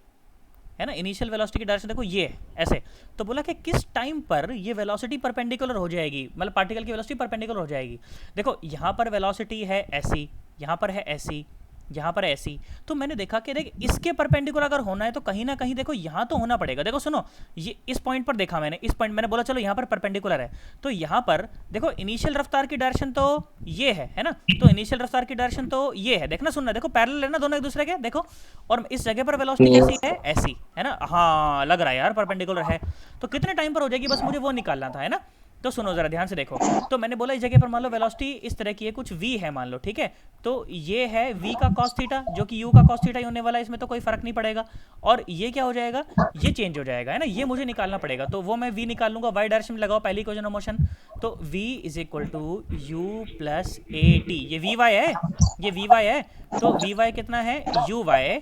है ना, इनिशियल वेलोसिटी की डायरेक्शन देखो ये है ऐसे। तो बोला कि किस टाइम पर ये वेलोसिटी परपेंडिकुलर हो जाएगी, मतलब पार्टिकल की वेलोसिटी परपेंडिकुलर हो जाएगी। देखो यहाँ पर वेलोसिटी है ऐसी, यहाँ पर है ऐसी, यहाँ पर ऐसी, तो मैंने देखा कि देख इसके परपेंडिकुलर अगर होना है तो कहीं ना कहीं देखो यहाँ तो होना पड़ेगा। देखो सुनो, ये इस पॉइंट पर देखा मैंने, इस पॉइंट मैंने बोला चलो यहाँ पर परपेंडिकुलर है, तो यहाँ पर देखो इनिशियल रफ्तार की डायरेक्शन तो ये है ना, तो इनिशियल रफ्तार की डायरेक्शन तो ये है, देखना सुनना, देखो पैरेलल है ना दोनों एक दूसरे के, देखो। और इस जगह पर वेलोसिटी कैसी है, ऐसी है ना, हाँ लग रहा है यार परपेंडिकुलर है। तो कितने टाइम पर हो जाएगी, बस मुझे वो निकालना था, है ना। तो सुनो जरा ध्यान से देखो, तो मैंने बोला इस जगह पर मान लो वेलोसिटी इस तरह की है, कुछ v है मान लो, ठीक है। तो ये है v का cos थीटा, जो कि u का cos थीटा ही होने वाला है, इसमें तो कोई फर्क नहीं पड़ेगा। और ये क्या हो जाएगा, ये चेंज हो जाएगा, है ना, ये मुझे निकालना पड़ेगा, तो वो मैं v निकाल लूंगा, y डायरेक्शन में लगाओ पहली इक्वेशन ऑफ मोशन। तो v is equal to u plus a t, ये वी वाई है, ये वी वाई है, तो वी वाई कितना है, u y,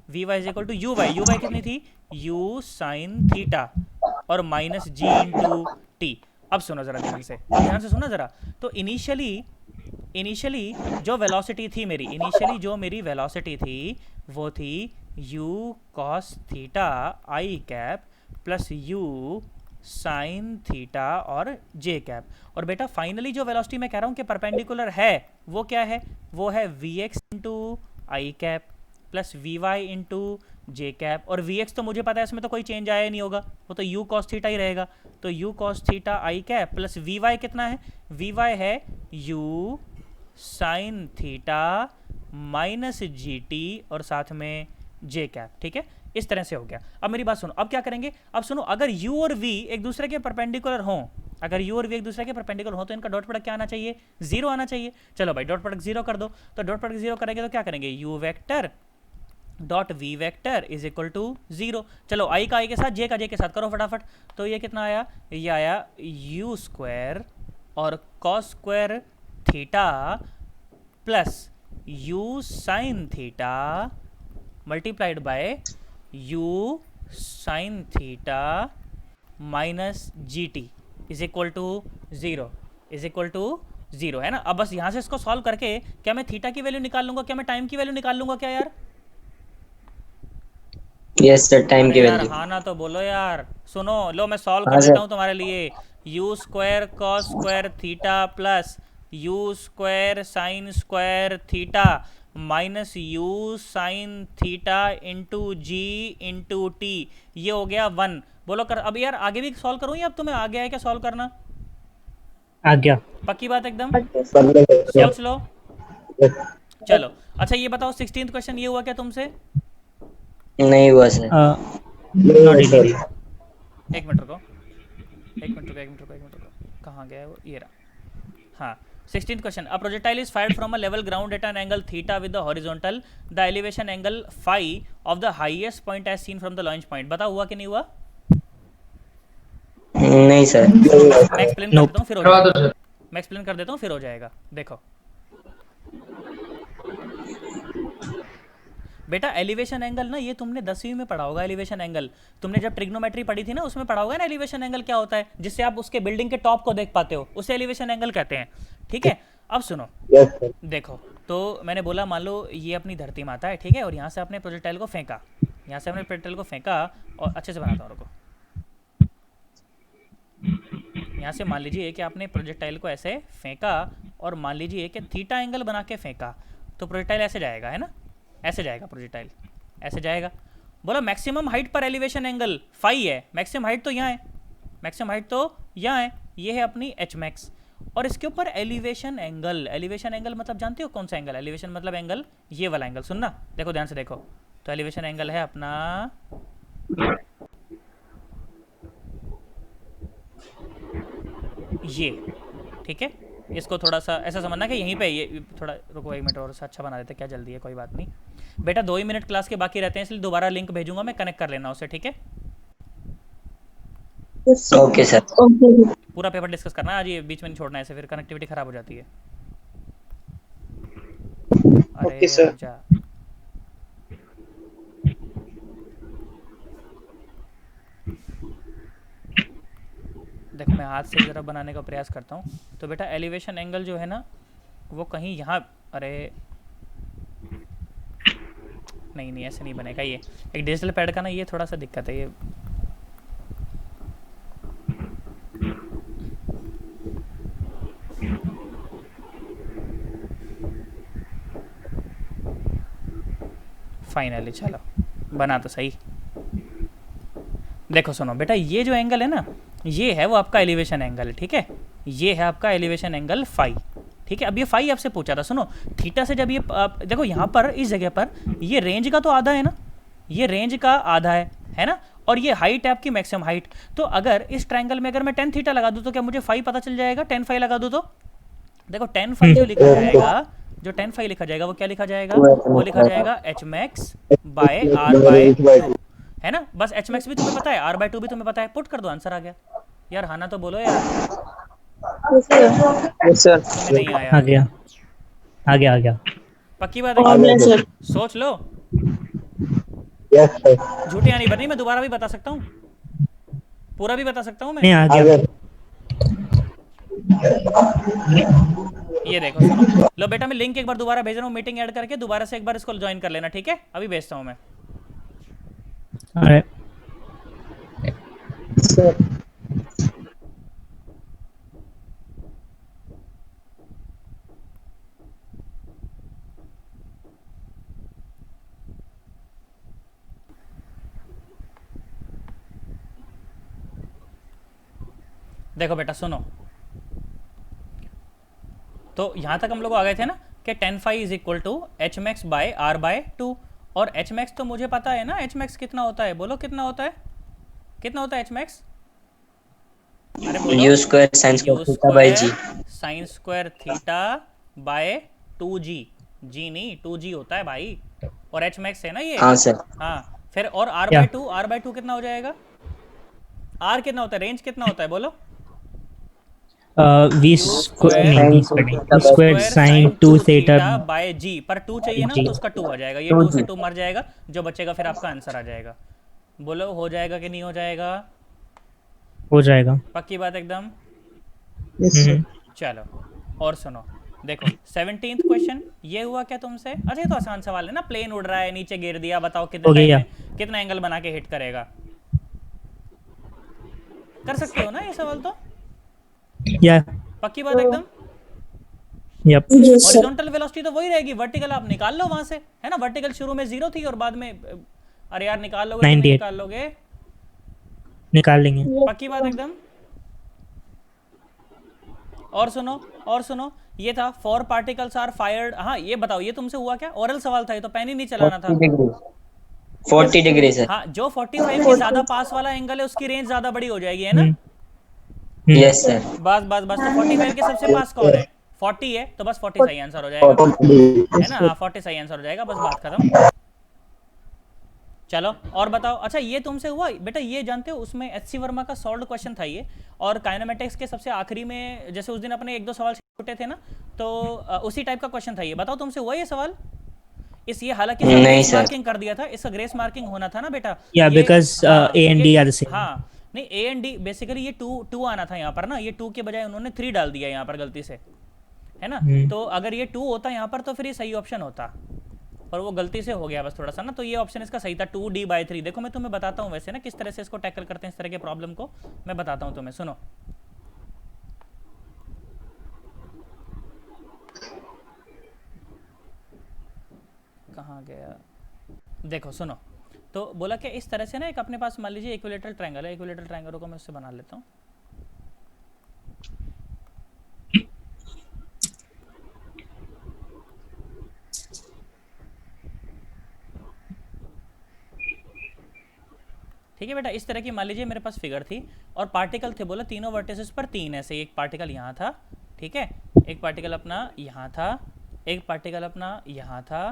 v y is equal to u y, u y कितनी थी, u साइन थीटा और माइनस जी इंटू टी। अब सुनो जरा ध्यान से, अब ध्यान से सुनो जरा। तो इनिशियली जो वेलोसिटी थी मेरी, इनिशियली जो मेरी वेलोसिटी थी वो थी u cos थीटा आई cap plus u sine theta और j कैप। और बेटा फाइनली जो वेलोसिटी मैं कह रहा हूँ कि परपेंडिकुलर है, वो क्या है, वो है vx into i cap plus v y into j cap. और वी एक्स तो मुझे पता है इसमें तो कोई चेंज आया ही नहीं होगा, वो तो यू कॉस थीटा ही रहेगा। तो यू कॉस थीटा आई कैप प्लस वी वाई कितना है, वी वाई है u sine theta minus g t और साथ में जे कैप, ठीक है। इस तरह से हो गया। अब मेरी बात सुनो, अब क्या करेंगे, अब सुनो, अगर u और v एक दूसरे के परपेंडिकुलर हों, अगर u और v एक दूसरे के परपेंडिकुलर हो तो इनका डॉट प्रोडक्ट क्या आना चाहिए, जीरो आना चाहिए। चलो भाई डॉट प्रोडक्ट जीरो कर दो, तो डॉट प्रोडक्ट जीरो करेंगे तो क्या करेंगे, u vector dot v vector is equal to zero. चलो आई का आई के साथ, जे का जे के साथ करो फटाफट। तो ये कितना आया, ये आया यू स्क्वायर और cos square theta plus u sine theta multiplied by u sine theta minus g t is equal to zero, is equal to zero, है ना। अब बस यहाँ से इसको सॉल्व करके क्या मैं थीटा की वैल्यू निकाल लूंगा, क्या मैं टाइम की वैल्यू निकाल लूंगा क्या यार। यस सर, टाइम की यार वैल्यू। हाँ ना तो बोलो यार। सुनो लो मैं सॉल्व कर हाँ देता सर। हूँ तुम्हारे लिए। U square cos square theta plus u square sine square theta minus u sine theta into g into t, ये हो गया 1। बोलो कर अब यार, आगे भी सॉल्व करूँ या अब तुम्हें आ गया है क्या सॉल्व करना, आ गया। पक्की बात एकदम, Yes. सोच लो। चलो अच्छा ये बताओ 16th क्वेश्चन ये हुआ क्या तुमसे, नहीं हुआ सर। Not Yes, sir. एक मिनट रुको, एक मिनट रुको, एक मिनट रुको, एक मिनट रुको, कहाँ गया है वो, ये रहा। हाँ 16th question, a projectile is fired from a level ground at an angle theta with the horizontal, the elevation angle phi of the highest point as seen from the launch point. बताओ हुआ कि नहीं हुआ, नहीं sir. मैं explain कर Nope. देता हूँ फिर हो जाएगा, मैं एक्सप्लेन कर देता हूँ फिर हो जाएगा। देखो बेटा एलिवेशन एंगल ना, ये तुमने 10वीं में पढ़ा होगा। एलिवेशन एंगल तुमने जब ट्रिग्नोमेट्री पढ़ी थी ना, उसमें पढ़ा होगा ना एलिवेशन एंगल क्या होता है, जिससे आप उसके बिल्डिंग के टॉप को देख पाते हो, उसे एलिवेशन एंगल कहते हैं, ठीक है। अब सुनो Yes, sir. देखो, तो मैंने बोला मान लो ये अपनी धरती माता है, ठीक है, और यहाँ से अपने प्रोजेक्टाइल को फेंका, यहाँ से अपने प्रोजेक्टाइल को फेंका, और अच्छे से बनाता हूँ रुको। यहाँ से मान लीजिए कि आपने प्रोजेक्टाइल को ऐसे फेंका और मान लीजिए कि थीटा एंगल बना के फेंका, तो प्रोजेक्टाइल ऐसे जाएगा, है ना, ऐसे जाएगा प्रोजेक्टाइल, ऐसे जाएगा। बोला मैक्सिमम हाइट पर एलिवेशन एंगल फाई है, मैक्सिमम हाइट तो यहाँ है, मैक्सिमम हाइट तो यहाँ है, ये है अपनी एच मैक्स, और इसके ऊपर एलिवेशन एंगल, एलिवेशन एंगल मतलब जानते हो कौन सा एंगल, एलिवेशन मतलब एंगल ये वाला एंगल, सुनना देखो ध्यान से देखो। तो एलिवेशन एंगल है अपना ये, ठीक है। इसको थोड़ा सा ऐसा समझना कि यहीं पे ये थोड़ा रुको, 1 मिनट और सा अच्छा बना देते, क्या जल्दी है, कोई बात नहीं बेटा, 2 ही मिनट क्लास के बाकी रहते हैं, इसलिए दोबारा लिंक भेजूंगा मैं, कनेक्ट कर लेना उससे, ठीक है। Okay sir. Okay. पूरा पेपर डिस्कस करना है आज, ये बीच में नहीं छोड़ना है, ऐसे फिर कनेक्टिविटी खराब हो जाती है। अरे Okay, sir. रुक जा। देखो मैं हाथ से ज़रा बनाने का प्रयास करता हूँ। तो बेटा एलिवेशन एंगल जो है ना, वो कहीं यहाँ, अरे नहीं नहीं ऐसे नहीं बनेगा ये। एक डिजिटल पैड का ना ये थोड़ा सा दिक्कत है ये। फाइनली चलो बना तो सही। देखो सुनो बेटा, ये जो एंगल है ना, ये है वो आपका एलिवेशन एंगल, ठीक है। ये है आपका एलिवेशन एंगल फाई, ठीक है। अब ये फाई आपसे पूछा था, सुनो थीटा से जब ये देखो यहाँ पर इस जगह पर ये रेंज का तो आधा है ना, ये रेंज का आधा है ना, और ये हाइट है आपकी मैक्सिमम हाइट। तो अगर इस ट्रायंगल में अगर मैं टेन थीटा लगा दूँ तो क्या मुझे फाई पता चल जाएगा? टेन फाई लगा दूँ तो देखो टेन फाई जो लिखा जाएगा, जो टेन फाई लिखा जाएगा वो क्या लिखा जाएगा? वो लिखा जाएगा h max by r by two, है ना। बस एच मैक्स भी तुम्हें पता है, आर बाय टू भी तुम्हें पता है। पुट कर दो, आंसर आ गया। यार हाँ ना तो बोलो यार, Yes, sir. तुम्हें नहीं आया। आ गया आ गया आ गया। पक्की बात है और कि मैं सर सोच लो, Yes, sir. झूठियाँ नहीं बननी। मैं दोबारा भी बता सकता हूँ, पूरा भी बता सकता हूँ नहीं मैं। आ गया। ये देखो सुनो, लो बेटा मैं लिंक एक बार दोबारा भेज रहा हूँ, मीटिंग ऐड करके दोबारा से एक बार इसको ज्वाइन कर लेना, ठीक है। अभी भेजता हूँ मैं। Alright. Sir. देखो बेटा सुनो, तो यहाँ तक हम लोग आ गए थे ना कि tan phi is equal to h max by r by two. और एच मैक्स तो मुझे पता है ना, एच मैक्स कितना होता है? बोलो कितना होता है, कितना होता है एच मैक्स? अरे बोलो, U square sine U square theta by G. Sine square theta by two G. G नहीं, टू जी होता है भाई, और एच मैक्स है ना ये। हाँ सर। हाँ फिर और आर क्या? By two, r by two कितना हो जाएगा? आर कितना होता है, रेंज कितना होता है बोलो? V square नहीं V square नहीं, V squared sin 2 theta bye जी। पर टू चाहिए ना जी। तो उसका टू आ जाएगा, ये टू से टू मर जाएगा, जो बचेगा फिर आपका आंसर आ जाएगा। बोलो हो जाएगा कि नहीं हो जाएगा? हो जाएगा। पक्की बात एकदम। Yes, sir. चलो और सुनो, देखो 17th क्वेश्चन ये हुआ क्या तुमसे? अच्छा ये तो आसान सवाल है ना, प्लेन उड़ रहा है, नीचे गिर दिया, बताओ हो कितने गया। टाइम में कितना एंगल बना के हिट करेगा? कर सकते हो ना ये सवाल तो? या पक्की बात एकदम। Yup yes sir horizontal velocity तो वही रहेगी, वर्टिकल आप निकाल लो वहां से, है ना। वर्टिकल शुरू में 0 थी और बाद में अरे यार निकाल लोगे कि नहीं 98 निकाल लोगे? निकाल लेंगे। पक्की बात एकदम। और सुनो ये था फॉर पार्टिकल्स आर फायर्ड। हाँ ये बताओ, ये तुमसे हुआ क्या? ओरल सवाल था ये तो, पेन ही नहीं चलाना था। 40 डिग्री सर। हाँ जो 45 के ज्यादा पास वाला एंगल है उसकी रेंज ज्यादा बड़ी हो जाएगी, है ना। Yes sir. बस बस बस, तो 45 के सबसे पास कौन है? 40 है, तो बस 40 सही आंसर हो जाएगा, है ना। हाँ 40 सही आंसर हो जाएगा, बस बात खत्म। चलो और बताओ। अच्छा ये तुमसे हुआ बेटा, ये जानते हो उसमें एचसी वर्मा का सॉल्व क्वेश्चन था ये, और काइनेमेटिक्स के सबसे आखिरी में, जैसे उस दिन अपने एक दो सवाल छूटे थे ना, तो उसी टाइप का क्वेश्चन था ये। बताओ तुमसे हुआ ये सवाल? इस ये हालांकि नहीं ग्रेस सर। मार्किंग कर दिया था, इसका ग्रेस मार्किंग होना था ना बेटा। Yeah, ये- because, A and D are the same. हाँ नहीं, ए एंड डी बेसिकली ये टू आना था यहाँ पर ना, ये टू के बजाय उन्होंने 3 डाल दिया यहाँ पर गलती से, है ना। तो अगर ये 2 होता यहाँ पर तो फिर ये सही ऑप्शन होता, पर वो गलती से हो गया बस थोड़ा सा ना, तो ये ऑप्शन इसका सही था 2D/3। देखो मैं तुम्हें बताता हूँ वैसे ना किस तरह से इसको टैकल करते हैं, इस तरह के प्रॉब्लम को मैं बताता हूँ तुम्हें, सुनो। कहाँ गया? देखो सुनो, तो बोला कि इस तरह से ना एक अपने पास मान लीजिए इक्विलेटरल ट्रायंगल है, इक्विलेटरल ट्रायंगल को मैं उससे बना लेता हूँ। ठीक है बेटा, इस तरह की मान लीजिए मेरे पास फिगर थी और पार्टिकल थे, बोला तीनों वर्टिसेस पर 3 ऐसे, एक पार्टिकल यहाँ था, ठीक है, एक पार्टिकल अपना यहाँ था, एक पार्टिकल अपना यहाँ था,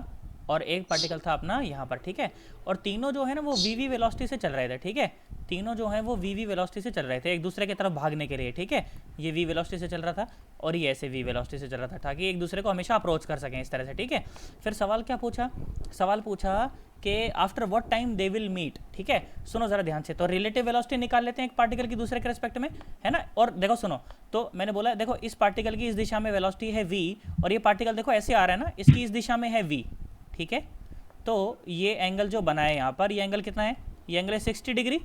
और एक पार्टिकल था अपना यहाँ पर, ठीक है। और तीनों जो है ना वो वी वेलोसिटी से चल रहे थे, ठीक है। तीनों जो हैं वो वी वेलोसिटी से चल रहे थे एक दूसरे की तरफ भागने के लिए, ठीक है। ये वी वेलोसिटी से चल रहा था और ये ऐसे वी वेलोसिटी से चल रहा था, ताकि एक दूसरे को हमेशा अप्रोच कर सकें इस तरह से, ठीक है। फिर सवाल क्या पूछा, सवाल पूछा कि after what time they will meet, ठीक है। सुनो ज़रा ध्यान से, तो रिलेटिव वेलोसिटी निकाल लेते हैं एक पार्टिकल की दूसरे के रेस्पेक्ट में, है ना। और देखो सुनो, तो मैंने बोला देखो इस पार्टिकल की इस दिशा में वेलोसिटी है v, और ये पार्टिकल देखो ऐसे आ रहा है ना, इसकी इस दिशा में है v, ठीक है। तो ये एंगल जो बना है यहाँ पर, ये एंगल कितना है, ये एंगल है 60 डिग्री,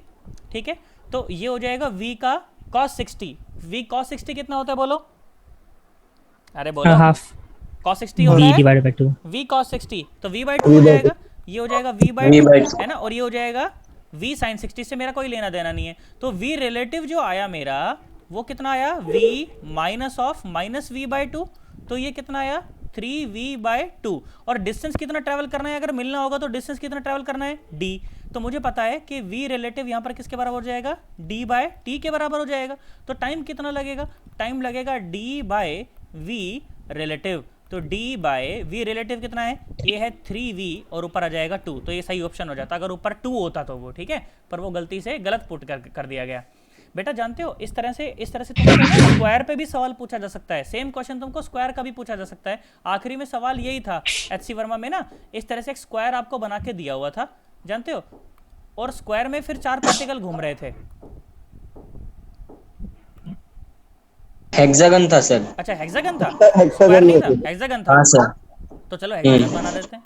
ठीक है। तो ये हो जाएगा v का cos 60। v cos 60 कितना होता है बोलो, अरे बोलो। हाफ cos 60 होता v है डिवाइडेड बाय 2। v cos 60, तो v by 2 हो जाएगा, ये हो जाएगा v by 2, है ना। और ये हो जाएगा v sin 60, से मेरा कोई लेना देना नहीं है। तो v रिलेटिव जो आया मेरा वो कितना आया, v minus of minus v by 2, तो ये कितना आया 3v by 2। और डिस्टेंस कितना ट्रैवल करना है, अगर मिलना होगा तो डिस्टेंस कितना ट्रैवल करना है d। तो मुझे पता है कि v रिलेटिव यहाँ पर किसके बराबर हो जाएगा, d by t के बराबर हो जाएगा। तो टाइम कितना लगेगा, टाइम लगेगा d by v रिलेटिव। तो d बाय v रिलेटिव कितना है, ये है 3v और ऊपर आ जाएगा 2, तो ये सही ऑप्शन हो जाता अगर ऊपर 2 होता तो वो, ठीक है। पर वो गलती से गलत पुट कर दिया गया। बेटा जानते हो इस तरह से तुमको स्क्वायर पे भी सवाल पूछा जा सकता है, सेम क्वेश्चन तुमको स्क्वायर का भी पूछा जा सकता है। आखिरी में सवाल यही था HC वर्मा में ना, इस तरह से एक स्क्वायर आपको बना के दिया हुआ था, जानते हो। और स्क्वायर में फिर 4 पार्टिकल घूम रहे थे। हेक्सागन था सर। अच्छा हेक्सागन था, स्क्वायर नहीं था, हेक्सागन था। हाँ सर। तो चलो हेक्सागन बना देते हैं।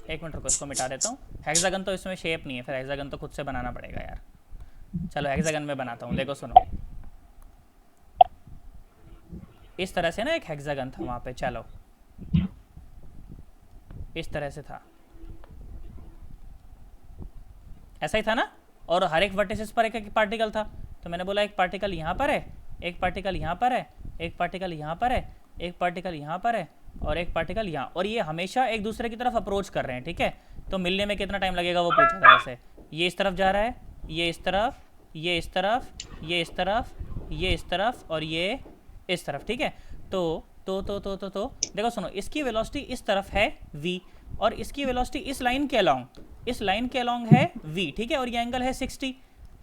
एक मिनट रुको, इसको मिटा देता हूँ। हेक्सागन तो इसमें शेप नहीं है, फिर हेक्सागन तो खुद से बनाना पड़ेगा यार। चलो हेक्सागन में बनाता हूँ, देखो सुनो। इस तरह से ना एक हेक्सागन था वहाँ पे, चलो इस तरह से था, ऐसा ही था ना। और हर एक वर्टिसेस पर एक एक पार्टिकल था। तो मैंने बोला एक पार्टिकल यहाँ पर है, एक पार्टिकल यहाँ पर है, एक पार्टिकल यहाँ पर है, एक पार्टिकल यहाँ पर है, और एक पार्टिकल यहाँ, और ये हमेशा एक दूसरे की तरफ अप्रोच कर रहे हैं, ठीक है। तो मिलने में कितना टाइम लगेगा वो पूछा था ऐसे। ये इस तरफ जा रहा है, ये इस तरफ, ये इस तरफ, ये इस तरफ, ये इस तरफ, और ये इस तरफ, ठीक है। तो देखो सुनो, इसकी वेलोसिटी इस तरफ है v, और इसकी वेलोसिटी इस लाइन के अलोंग है v, ठीक है। और ये एंगल है 60,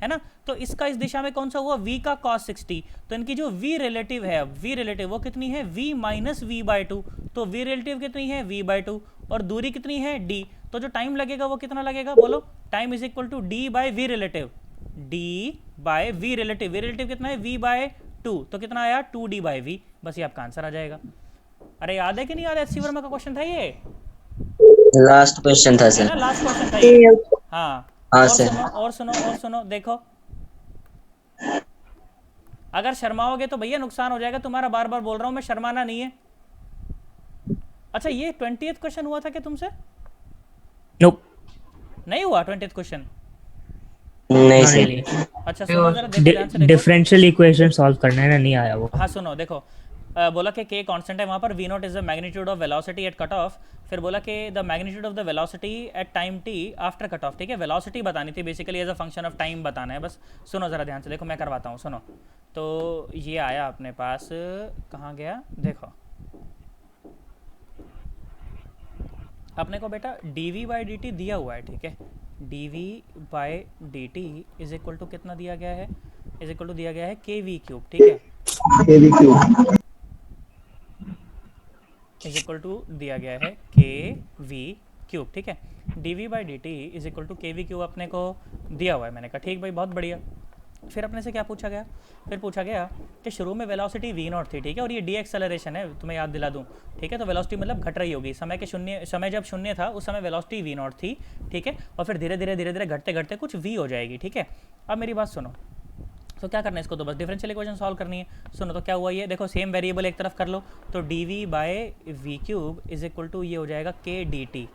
है ना। तो इसका इस दिशा में कौन सा हुआ, v का cos 60। तो इनकी जो v रिलेटिव है, v रिलेटिव वो कितनी है, v माइनस v बाई 2। तो v रिलेटिव कितनी है, v बाई 2, और दूरी कितनी है d। तो जो टाइम लगेगा वो कितना लगेगा बोलो, time is equal to d by v relative, d by v relative कितना है, v बाय 2, तो कितना आया 2d बाई v। बस ये आपका आंसर आ जाएगा। अरे याद है कि नहीं याद है, HC वर्मा का क्वेश्चन था ये, लास्ट क्वेश्चन था सर। लास्ट क्वेश्चन था ये। हाँ हाँ और सर। सुनो देखो, अगर शर्माओगे तो भैया नुकसान हो जाएगा तुम्हारा, बार बार बोल रहा हूं मैं, शर्माना नहीं है। अच्छा ये 20th क्वेश्चन हुआ था क्या तुमसे, नोप नहीं हुआ 20th क्वेश्चन। नहीं सर। अच्छा सुनो जरा देखो ध्यान से देखो। डिफरेंशियल इक्वेशन सॉल्व करना है ना, नहीं आया वो। हाँ सुनो देखो, बोला कि k कांस्टेंट है वहाँ पर, v not is the magnitude of velocity at cut off. फिर बोला कि the magnitude of the velocity at time t after cut off, ठीक है। वेलोसिटी बतानी थी basically, as a function of time बताना है बस। सुनो ज़रा ध्यान से देखो, मैं करवाता हूँ, सुनो। तो ये आया अपने पास, कहाँ गया देखो, अपने को बेटा dv बाई डी टी दिया हुआ है, ठीक है। dv by d t is equal to कितना दिया गया है, इज इक्वल टू दिया गया है kv क्यूब, ठीक है। इज इक्वल टू दिया गया है kv क्यूब, ठीक है। dv by d t is equal to kv cube अपने को दिया हुआ है। मैंने कहा ठीक भाई बहुत बढ़िया। फिर अपने से क्या पूछा गया, फिर पूछा गया कि शुरू में वेलोसिटी v नॉट थी, ठीक है। और ये डी एक्सेलरेशन है, तुम्हें याद दिला दूं, ठीक है। तो वेलोसिटी मतलब घट रही होगी, समय जब शून्य था उस समय वेलोसिटी v नॉट थी, ठीक है। और फिर धीरे धीरे घटते घटते कुछ v हो जाएगी, ठीक है। अब मेरी बात सुनो, तो क्या करना है इसको, तो बस डिफरेंशियल इक्वेशन सॉल्व करनी है। सुनो तो क्या हुआ, ये देखो सेम वेरिएबल एक तरफ कर लो, तो dv by v cube is equal to ये हो जाएगा k dt,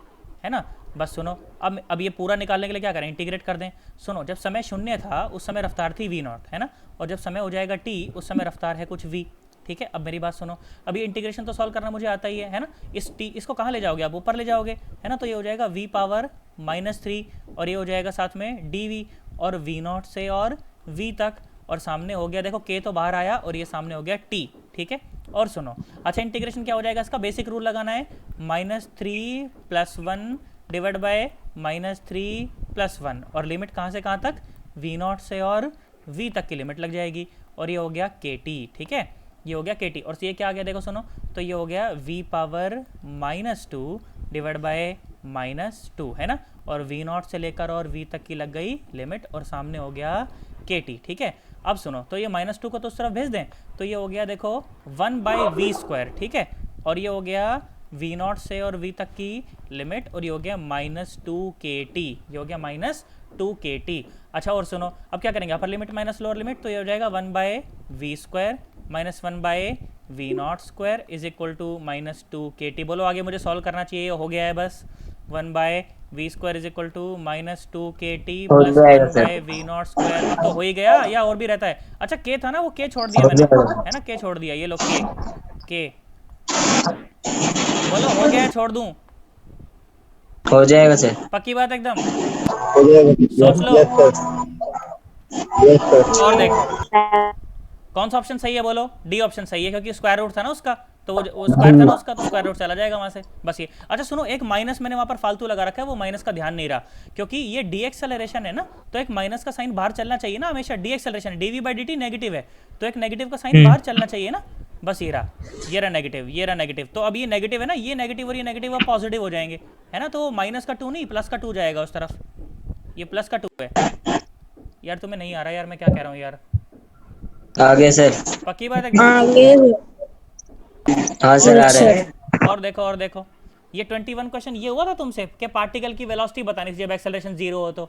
है ना। बस सुनो, अब ये पूरा निकालने के लिए क्या करें, इंटीग्रेट कर दें। सुनो जब समय शून्य था उस समय रफ्तार थी v नॉट, है ना। और जब समय हो जाएगा t उस समय रफ्तार है कुछ v, ठीक है। अब मेरी बात सुनो, अब ये इंटीग्रेशन तो सॉल्व करना मुझे आता ही है ना। इसको कहाँ ले जाओगे आप, ऊपर ले जाओगे, है ना। तो ये हो जाएगा v पावर -3, और ये हो जाएगा साथ में dv, और v नॉट से और v तक, और सामने हो गया देखो k तो बाहर आया और ये सामने हो गया t, ठीक है। और सुनो, अच्छा इंटीग्रेशन क्या हो जाएगा इसका, बेसिक रूल लगाना है, -3 + 1 डिवाइड बाय -3 + 1, और लिमिट कहाँ से कहाँ तक, v0 से और v तक की लिमिट लग जाएगी, और ये हो गया kt, ठीक है, ये हो गया kt, और ये क्या आ गया देखो सुनो, तो ये हो गया v⁻⁻2 डिवाइड बाय -2 है ना, और v0 से लेकर और v तक की लग गई लिमिट, और सामने हो गया kt, ठीक है। अब सुनो, तो ये -2 को तो उस तरफ भेज दें, तो ये हो गया देखो 1/v², ठीक है, और ये हो गया v0 से और v तक की लिमिट, और ये हो गया -2kt, ये हो गया -2kt। अच्छा और सुनो, अब क्या करेंगे, upper limit minus lower limit, तो ये हो जाएगा 1/v² minus 1/v0² is equal to -2kt। बोलो आगे मुझे सॉल्व करना चाहिए, हो गया है बस, 1/v² is equal to -2kt plus 1/v0², अब तो हो ही गया या और भी रहता है। अच्छा k था ना, वो k छोड़ दिया मैंने, है ना, k छोड़ दिया, ये लो k बोलो हो गया है, छोड़ दूं, हो जाएगा सर। पक्की बात एकदम, हो जाएगा। सोच लो। Yes sir, yes sir. और देखो कौन सा ऑप्शन सही है, बोलो, डी ऑप्शन सही है, क्योंकि स्क्वायर रूट था ना उसका, तो वो स्क्वायर था ना उसका, तो स्क्वायर रूट चला जाएगा वहाँ से, बस ये। अच्छा सुनो, एक माइनस मैंने वहाँ पर फालतू लगा रखा है, वो माइनस का ध्यान नहीं रहा, क्योंकि ये डी एक्सेलरेशन है ना, तो एक माइनस का साइन बाहर चलना चाहिए ना हमेशा, डी एक्सेलरेशन, dv/dt नेगेटिव है, तो एक नेगेटिव का साइन बाहर चलना चाहिए ना, बस ये रहा नेगेटिव, ये रहा नेगेटिव, तो अब ये नेगेटिव है ना, ये नेगेटिव और ये नेगेटिव अब पॉजिटिव हो जाएंगे, है ना, तो माइनस का 2 नहीं प्लस का 2 जाएगा उस तरफ, ये प्लस का 2 है। यार तुम्हें नहीं आ रहा यार, मैं क्या कह रहा हूँ यार, आ गया सर। पक्की बात है। आगे हाँ सर आ रहा है। और देखो ये 21 क्वेश्चन ये हुआ था तुमसे कि पार्टिकल की वेलोसिटी बतानी थी जब एक्सेलरेशन 0 हो, तो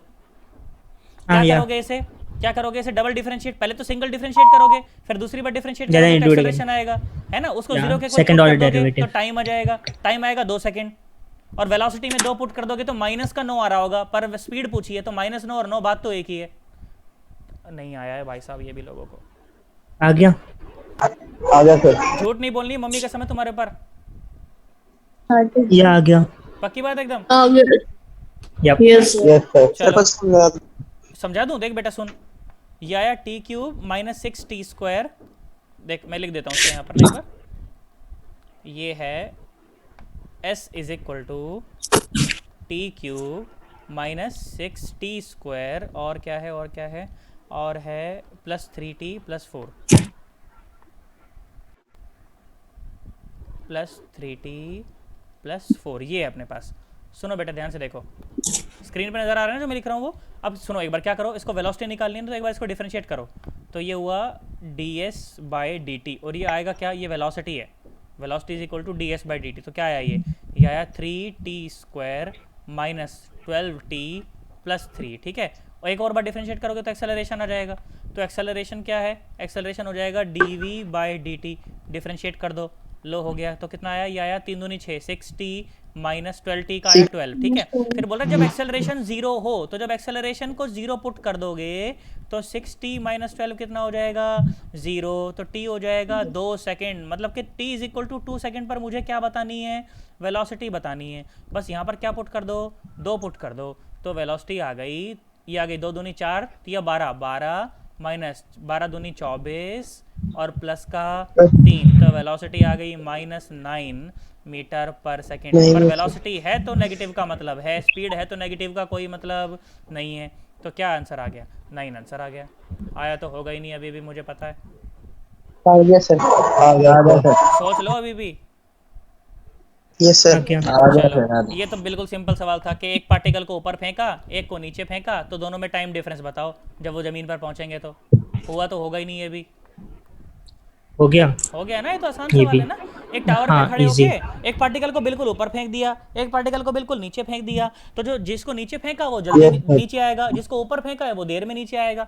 क्या करोगे इसे, क्या करोगे इसे, डबल डिफरेंशिएट, पहले तो सिंगल डिफरेंशिएट करोगे, फिर दूसरी बार डिफरेंशिएट करोगे तो एक्सेलरेशन आएगा, है ना, उसको 0 के सेकंड ऑर्डर डेरिवेटिव, तो टाइम आ जाएगा, टाइम आएगा 2 सेकंड, और वेलोसिटी में 2 पुट कर दोगे तो माइनस का 9 आ रहा होगा, पर स्पीड पूछी है तो -9 और 9 बात तो एक ही है। नहीं आया है भाई साहब, ये भी लोगों को आ गया, आ गया सर। झूठ नहीं बोलनी, मम्मी का समय तुम्हारे पर, ये आ गया, पक्की बात एकदम, आगे यप, यस सर। चलो समझा दूं, देख बेटा सुन, ये आया t³ - 6t², देख मैं लिख देता हूँ यहाँ पर, एक बार, ये है s is equal to t³ - 6t², और क्या है, और क्या है, और है +3t + 4 +3t + 4, ये है अपने पास। सुनो बेटा ध्यान से देखो, स्क्रीन पे नजर आ रहा है ना जो मैं लिख रहा हूँ वो। अब सुनो एक बार क्या करो, इसको वेलोसिटी निकालनी है तो एक बार इसको डिफरेंशिएट करो, तो ये हुआ ds/dt, और ये आएगा क्या, ये वेलोसिटी है, velocity is equal to ds/dt, तो क्या आया ये आया 3t² - 12t + 3, ठीक है, और एक और बार डिफरेंशिएट करोगे तो एक्सेलरेशन आ जाएगा, तो एक्सेलरेशन क्या है, एक्सेलरेशन हो जाएगा dv/dt, डिफरेंशिएट कर दो, लो हो गया, तो कितना आया, ये आया 3 दूनी 6, 6t - 12t का आया 12, ठीक है। फिर बोल रहा है जब एक्सेलरेशन 0 हो, तो जब एक्सेलरेशन को 0 पुट कर दोगे तो 6t - 12 कितना हो जाएगा, 0, तो t हो जाएगा 2 सेकेंड, मतलब कि t is equal to 2 second पर मुझे क्या बतानी है, वेलोसिटी बतानी है, बस यहाँ पर क्या पुट कर दो, 2 पुट कर दो, तो वेलोसिटी आ गई, ये आ गई 2 दूनी 4, या 12 माइनस 12 दूनी 24 और प्लस का 3, तो वेलोसिटी आ गई -9 मीटर पर सेकेंड, पर वेलोसिटी है तो नेगेटिव का मतलब है, स्पीड है तो नेगेटिव का कोई मतलब नहीं है, तो क्या आंसर आ गया, 9 आंसर आ गया, आया तो होगा ही नहीं अभी भी, मुझे पता है, आ गया सर, आ गया सर। सोच लो अभी भी। Yes sir. चलो ये तो बिल्कुल सिंपल सवाल था कि एक पार्टिकल को ऊपर फेंका, एक को नीचे फेंका, तो दोनों में टाइम डिफरेंस बताओ जब वो जमीन पर पहुंचेंगे, तो हुआ तो होगा ही नहीं, ये भी हो गया ना, ये तो आसान सवाल है ना। एक टावर पे खड़े होके एक पार्टिकल को बिल्कुल ऊपर फेंक दिया, एक पार्टिकल को बिल्कुल नीचे फेंक दिया, तो जो जिसको नीचे फेंका वो जल्दी नीचे आएगा, जिसको ऊपर फेंका है वो देर में नीचे आएगा,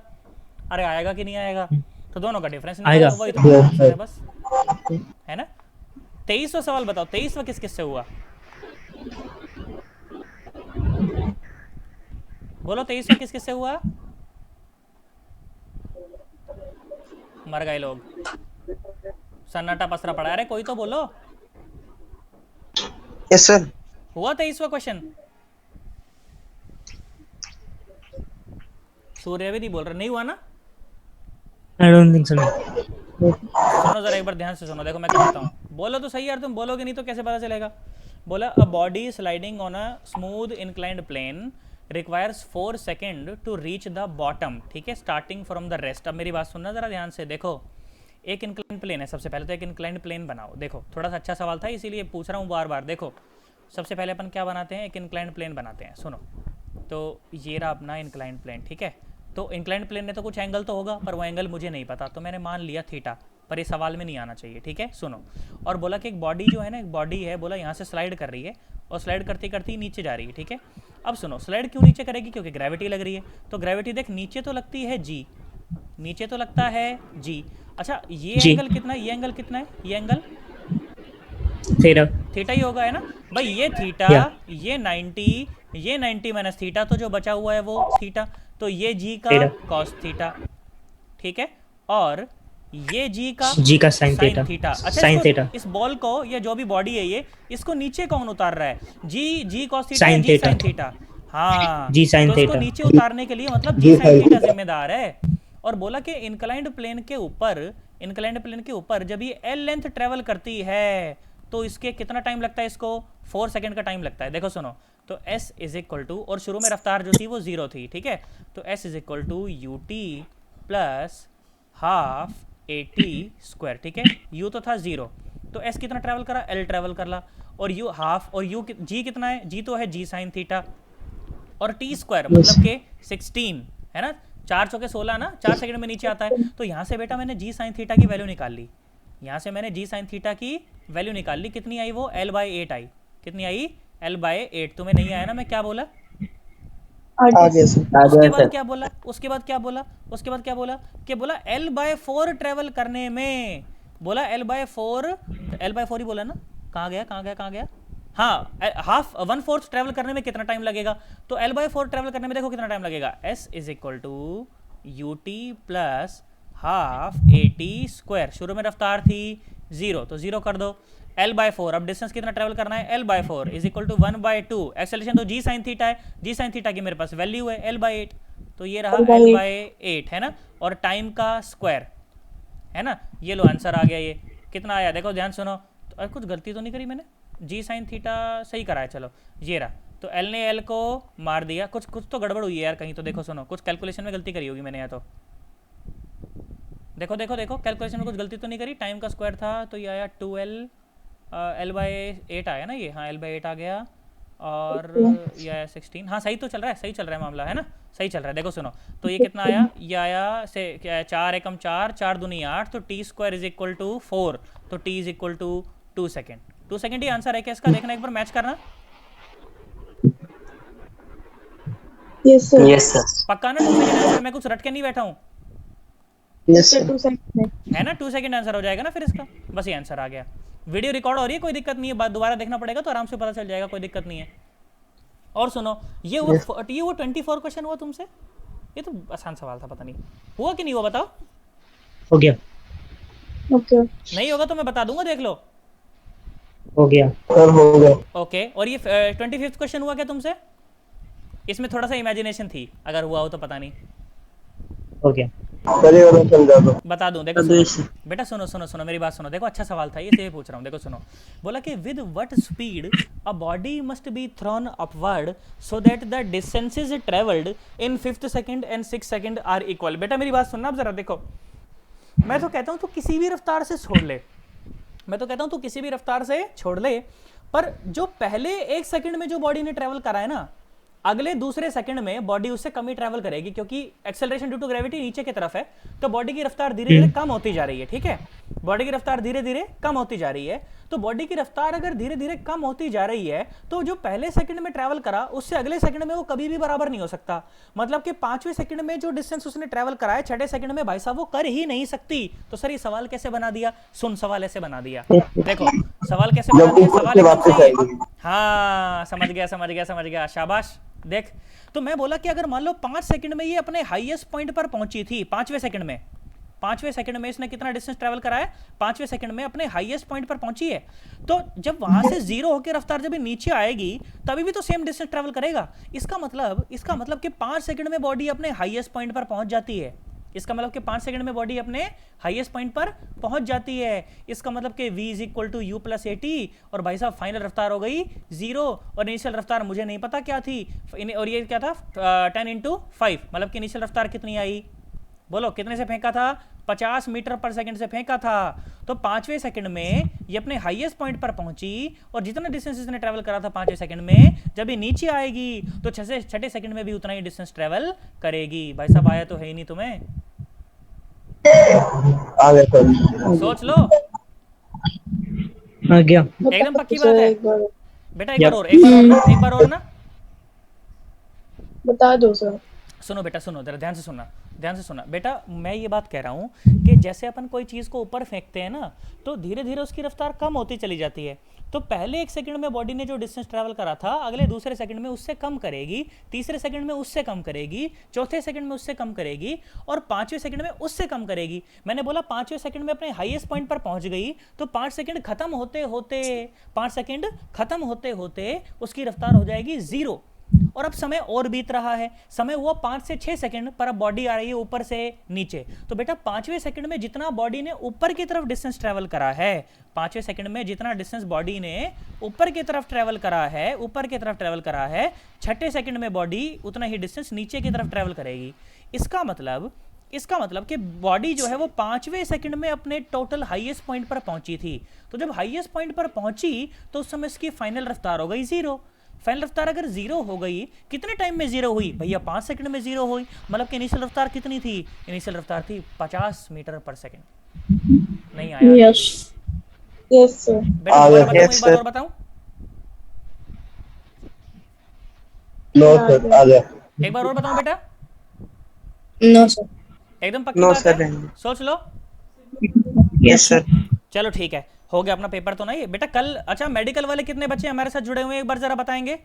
अरे आएगा कि नहीं आएगा, तो दोनों का डिफरेंस आएगा, वही तो आंसर है बस, है ना। 23वां सवाल बताओ, 23वां किस किस से हुआ, बोलो 23वां किस किस से हुआ, मर गए लोग, सन्नाटा पसरा पड़ा, अरे कोई तो बोलो। Yes sir. हुआ 23वां क्वेश्चन, सूर्य भी नहीं बोल रहा, नहीं हुआ ना, आई डोंट थिंक सो, सुनो जरा एक बार ध्यान से सुनो, देखो मैं कराता हूँ, बोलो तो सही यार, तुम बोलोगे नहीं तो कैसे पता चलेगा। बोला a body sliding on a smooth inclined plane requires 4 second to reach the bottom, ठीक है, स्टार्टिंग फ्रॉम द रेस्ट। अब मेरी बात सुनना जरा ध्यान से, देखो एक इंक्लाइंड प्लेन है, सबसे पहले तो एक इंक्लाइंड प्लेन बनाओ। देखो थोड़ा सा अच्छा सवाल था इसीलिए पूछ रहा हूँ बार बार। देखो सबसे पहले अपन क्या बनाते हैं, एक इंक्लाइंड प्लेन बनाते हैं। सुनो, तो ये रहा अपना इंक्लाइंड प्लेन, ठीक है। तो इंक्लाइंड प्लेन में तो कुछ एंगल तो होगा, पर वो एंगल मुझे नहीं पता, तो मैंने मान लिया थीटा, पर ये सवाल में नहीं आना चाहिए, ठीक है। सुनो, और बोला कि एक बॉडी जो है ना, एक बॉडी है, बोला यहाँ से स्लाइड कर रही है और स्लाइड करते करते ही नीचे जा रही है, ठीक है। अब सुनो, स्लाइड क्यों नीचे करेगी, क्योंकि ग्रेविटी लग रही है। तो ग्रेविटी देख नीचे तो लगती है जी, नीचे तो लगता है जी। अच्छा ये जी। एंगल कितना है, ये एंगल कितना है, ये एंगल थीटा। थीटा ही होगा, है ना भाई। ये थीटा, Yeah. ये 90, ये 90 माइनस थीटा, तो जो बचा हुआ है वो थीटा, तो ये जी का थीटा। कॉस थीटा, ठीक है। और ये जी का जी का साइन साइन थीटा। थीटा। अच्छा साइन इसको, थीटा। इस बॉल को, ये जो भी बॉडी है ये, इसको नीचे कौन उतार रहा है, जी कॉस थीटा, साइन जी थीटा। Sine theta. हाँ, जी साइन तो इसको थीटा। नीचे उतारने के लिए मतलब जी साइन थीटा जिम्मेदार है। और बोला कि इंक्लाइंड प्लेन के ऊपर, इंक्लाइंड प्लेन के ऊपर जब ये एल लेंथ ट्रेवल करती है तो इसके कितना टाइम लगता है, इसको 4 सेकंड का टाइम लगता है। देखो सुनो, तो s इज इक्वल टू, और शुरू में रफ्तार जो थी वो 0 थी, ठीक है। तो s is equal to U T plus half A T square, ठीक है। u तो था 0, तो s कितना ट्रैवल करा, l ट्रैवल कर ला, और u हाफ, और u g कितना है, g तो है g साइन थीटा, और टी स्क्वायर मतलब के 16 है ना, 4 चौके 16 ना, 4 सेकंड में नीचे आता है। तो यहाँ से बेटा मैंने जी साइन थीटा की वैल्यू निकाल ली, यहाँ से मैंने जी साइन थीटा की वैल्यू निकाल ली, कितनी आई वो L/8 आई, कितनी आई L/8। तुम्हें नहीं आया ना, मैं क्या बोला, आगे से उसके बाद क्या बोला, उसके बाद क्या बोला, उसके बाद क्या बोला, कि बोला L/4 ट्रेवल करने में, बोला L/4 ही बोला ना, कहाँ गया कहाँ गया कहाँ गया, हाँ, हाफ 1/4 ट्रेवल करने में कितना टाइम लगेगा, तो L/4 ट्रेवल करने में देखो कितना टाइम लगेगा, s is equal to U T plus half A T square. शुरू में रफ्तार थी 0, तो 0 कर दो, L/4, अब डिस्टेंस कितना ट्रेवल करना है, L/4 is equal to 1/2, acceleration तो जी साइन थीटा है, जी साइन थीटा की मेरे पास वैल्यू है L/8, तो ये रहा L/8 है ना, और टाइम का स्क्वायर है ना। ये लो आंसर आ गया, ये कितना आया देखो ध्यान सुनो, तो कुछ गलती तो नहीं करी मैंने, जी साइन थीटा सही करा है, चलो ये रहा। तो एल ने एल को मार दिया, कुछ तो गड़बड़ हुई है यार कहीं, तो देखो सुनो, कुछ कैलकुलेशन में गलती करी होगी मैंने, या तो देखो देखो देखो कैलकुलेशन में कुछ गलती तो नहीं करी। टाइम का स्क्वायर था तो ये आया 2L, L/8 आया ना ये, हाँ L/8 आ गया, और ये आया 16, हाँ सही तो चल रहा है, सही चल रहा है मामला, है ना, सही चल रहा है। देखो सुनो, तो ये कितना आया, ये आया से 4 एकम 4, 4 दूनी 8, तो t square is equal to 4, तो t is equal to 2 second. 2 second ही आंसर है क्या इसका, देखना एक बार मैच करना, यस सर, यस सर। पक्का ना 2 सेकेंड आंसर, मैं कुछ रट के नहीं बैठा हूँ, यस सर 2 सेकंड है ना, 2 सेकेंड आंसर हो जाएगा ना फिर इसका, बस ये आंसर आ गया। वीडियो रिकॉर्ड हो रही है, कोई दिक्कत नहीं है, बात दोबारा देखना पड़ेगा तो आराम से पता चल जाएगा, कोई दिक्कत नहीं है। और सुनो, ये वो 24 क्वेश्चन हुआ तुमसे, ये तो आसान सवाल था, पता नहीं हुआ कि नहीं हुआ, बताओ। हो गया। ओके नहीं होगा तो मैं बता दूंगा, देख लो। हो गया। सर हो गया। ओके, और ये 25th क्वेश्चन हुआ क्या तुमसे, इसमें थोड़ा सा इमेजिनेशन थी, अगर हुआ हो तो पता नहीं, हो गया। चलिए वाला समझा दो। बता दूं, देखो सुनो बेटा, सुनो सुनो सुनो मेरी बात सुनो, देखो अच्छा सवाल था ये, से पूछ रहा हूँ, देखो सुनो। बोला कि with what speed a body must be thrown upward so that the distances travelled in 5th second and 6th second are equal. बेटा मेरी बात सुनना अब जरा, देखो मैं तो कहता हूँ तू किसी भी रफ्तार से छोड़ ले, मैं तो कहता हूँ तू किसी भी रफ्तार से छोड़ ले, पर जो पहले 1 सेकंड में जो बॉडी ने ट्रेवल करा है ना, अगले दूसरे सेकंड में बॉडी उससे कम ही ट्रैवल करेगी, क्योंकि एक्सेलरेशन ड्यू टू ग्रेविटी नीचे की तरफ है, तो बॉडी की रफ्तार धीरे धीरे कम होती जा रही है, ठीक है, बॉडी की रफ्तार धीरे धीरे कम होती जा रही है। तो बॉडी की रफ्तार अगर धीरे धीरे कम होती जा रही है, तो जो पहले सेकंड में ट्रैवल करा उससे अगले सेकंड में वो कभी भी बराबर नहीं हो सकता। मतलब कि 5वें सेकंड में जो डिस्टेंस उसने ट्रैवल करा है 6ठे सेकंड में भाई साहब वो कर ही नहीं सकती। तो सर ये सवाल कैसे बना दिया, सुन सवाल ऐसे बना दिया, देखो सवाल कैसे बना दिया, सवाल एकदम सही है, हाँ समझ गया समझ गया समझ गया, शाबाश। देख, तो मैं बोला कि अगर मान लो 5 सेकंड में ये अपने हाईएस्ट पॉइंट पर पहुंची थी, 5वें सेकंड में, 5वें सेकंड में इसने कितना डिस्टेंस ट्रैवल करा है, 5वें सेकंड में अपने हाईएस्ट पॉइंट पर पहुंची है, तो जब वहां से 0 होकर रफ्तार जब नीचे आएगी तभी भी तो सेम डिस्टेंस ट्रैवल करेगा। इसका मतलब कि 5 सेकंड में बॉडी अपने हाईएस्ट पॉइंट पर पहुंच जाती है, इसका मतलब कि 5 सेकंड में बॉडी अपने हाईएस्ट पॉइंट पर पहुंच जाती है। इसका मतलब कि v is equal to u plus a t, और भाई साहब फाइनल रफ्तार हो गई 0, और इनिशियल रफ्तार मुझे नहीं पता क्या थी, और ये क्या था 10 इंटू 5, मतलब कि इनिशियल रफ्तार कितनी आई, बोलो कितने से फेंका था, 50 मीटर पर सेकंड से फेंका था। तो 5वें सेकंड में ये अपने हाईएस्ट पॉइंट पर पहुंची, और जितना डिस्टेंस इसने ट्रैवल करा था 5वें सेकंड में, जब ये नीचे आएगी तो 6 सेकंड में भी उतना ही डिस्टेंस ट्रैवल करेगी। भाई साहब आया तो है ही नहीं तुम्हें, आ गया सर। सोच लो, आ गया। एकदम बता पक्की दो बात सर है एक बार, बेटा। एक बार और, एक बार और ना, एक बार और ना। बता दो सर। सुनो बेटा, सुनो जरा ध्यान से सुनना, ध्यान से सुनना बेटा। मैं ये बात कह रहा हूँ कि जैसे अपन कोई चीज़ को ऊपर फेंकते हैं ना, तो धीरे धीरे उसकी रफ्तार कम होती चली जाती है। तो पहले 1 सेकंड में बॉडी ने जो डिस्टेंस ट्रैवल करा था, अगले दूसरे सेकंड में उससे कम करेगी, तीसरे सेकंड में उससे कम करेगी, चौथे सेकंड में उससे कम करेगी, और 5वें सेकंड में उससे कम करेगी। मैंने बोला 5वें सेकंड में अपने हाईएस्ट पॉइंट पर पहुंच गई, तो 5 सेकंड खत्म होते होते 5 सेकंड खत्म होते होते उसकी रफ्तार हो जाएगी 0। और अब समय और बीत रहा है, समय हुआ 5 से 6 सेकंड, पर अब बॉडी आ रही है ऊपर से नीचे। तो बेटा 5वें सेकंड में जितना बॉडी ने ऊपर की तरफ डिस्टेंस ट्रैवल करा है, 5वें सेकंड में जितना डिस्टेंस बॉडी ने ऊपर की तरफ ट्रैवल करा है, ऊपर की तरफ ट्रैवल करा है, 6ठे सेकंड में बॉडी उतना ही डिस्टेंस नीचे की तरफ ट्रैवल करेगी। इसका मतलब कि बॉडी जो है वो 5वें सेकंड में अपने टोटल हाईएस्ट पॉइंट पर पहुंची थी। तो जब हाईएस्ट पॉइंट पर पहुंची तो उस समय इसकी फाइनल रफ्तार हो गई 0। फाइनल रफ्तार अगर 0 हो गई, कितने टाइम में 0 हुई भैया, 5 सेकंड में 0 हुई, मतलब कि इनिशियल रफ्तार कितनी थी, इनिशियल रफ्तार थी 50 मीटर पर सेकंड। नहीं आया यस यस सर। बेटा, आ दोबारा गया, बताऊं, yes, एक बार sir. और बताऊं, नो सर, आ गया। एक बार और बताऊं बेटा, नो सर। एकदम पक्की नो बात सर, है, सोच लो। Yes sir. चलो ठीक है, हो गया अपना पेपर तो नहीं बेटा। कल अच्छा मेडिकल वाले कितने बच्चे हमारे साथ जुड़े हुए हैं, एक बार जरा बताएंगे।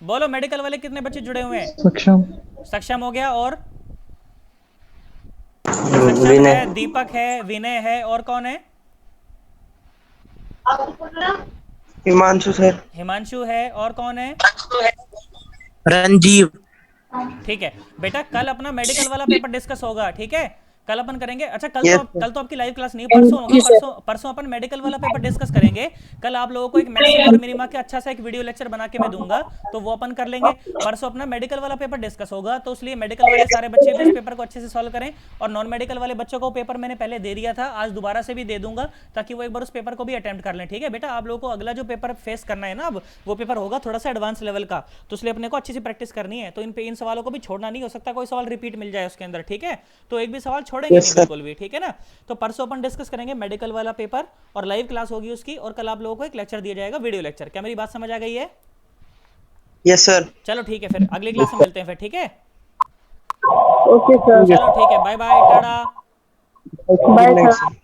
बोलो मेडिकल वाले कितने बच्चे जुड़े हुए हैं। सक्षम। सक्षम हो गया, और सक्षम विनय। है, दीपक है, विनय है, और कौन है, हिमांशु सर। हिमांशु है, और कौन है, रंजीव। ठीक है बेटा। कल अपना मेडिकल वाला पेपर डिस्कस होगा, ठीक है, कल अपन करेंगे। अच्छा कल Yes, कल तो आपकी लाइव क्लास नहीं, परसों होगा, परसों अपन मेडिकल वाला पेपर डिस्कस करेंगे। कल आप लोगों को एक मैक्सिमा और मिनिमा के अच्छा सा एक वीडियो लेक्चर बना के मैं दूंगा, तो वो अपन कर लेंगे। परसों अपना मेडिकल वाला पेपर डिस्कस होगा, तो इसलिए मेडिकल वाले सारे बच्चे भी इस पेपर को अच्छे से सॉल्व करें, और नॉन मेडिकल वाले बच्चों को पेपर मैंने पहले दे दिया था, आज दोबारा से भी दे दूंगा, ताकि वो एक बार उस पेपर को भी अटेम्प्ट कर लें। ठीक है बेटा, आप लोगों को अगला जो पेपर फेस करना है ना, अब वो पेपर होगा थोड़ा सा एडवांस लेवल का, तो इसलिए अपने को अच्छी सी प्रैक्टिस करनी है। तो इन सवालों को भी छोड़ना नहीं, हो सकता कोई सवाल रिपीट मिल जाए उसके अंदर, ठीक है, तो एक भी सवाल छोड़ेंगे नहीं बिल्कुल भी, ठीक है ना। तो परसों अपन डिस्कस करेंगे मेडिकल वाला पेपर, और लाइव क्लास होगी उसकी, और कल आप लोगों को एक लेक्चर दिया जाएगा, वीडियो लेक्चर। क्या मेरी बात समझ आ गई है? Yes sir. चलो ठीक है, फिर अगली क्लास में मिलते हैं फिर, ठीक है, ओके सर। चलो ठीक है, bye bye, tata. Bye sir.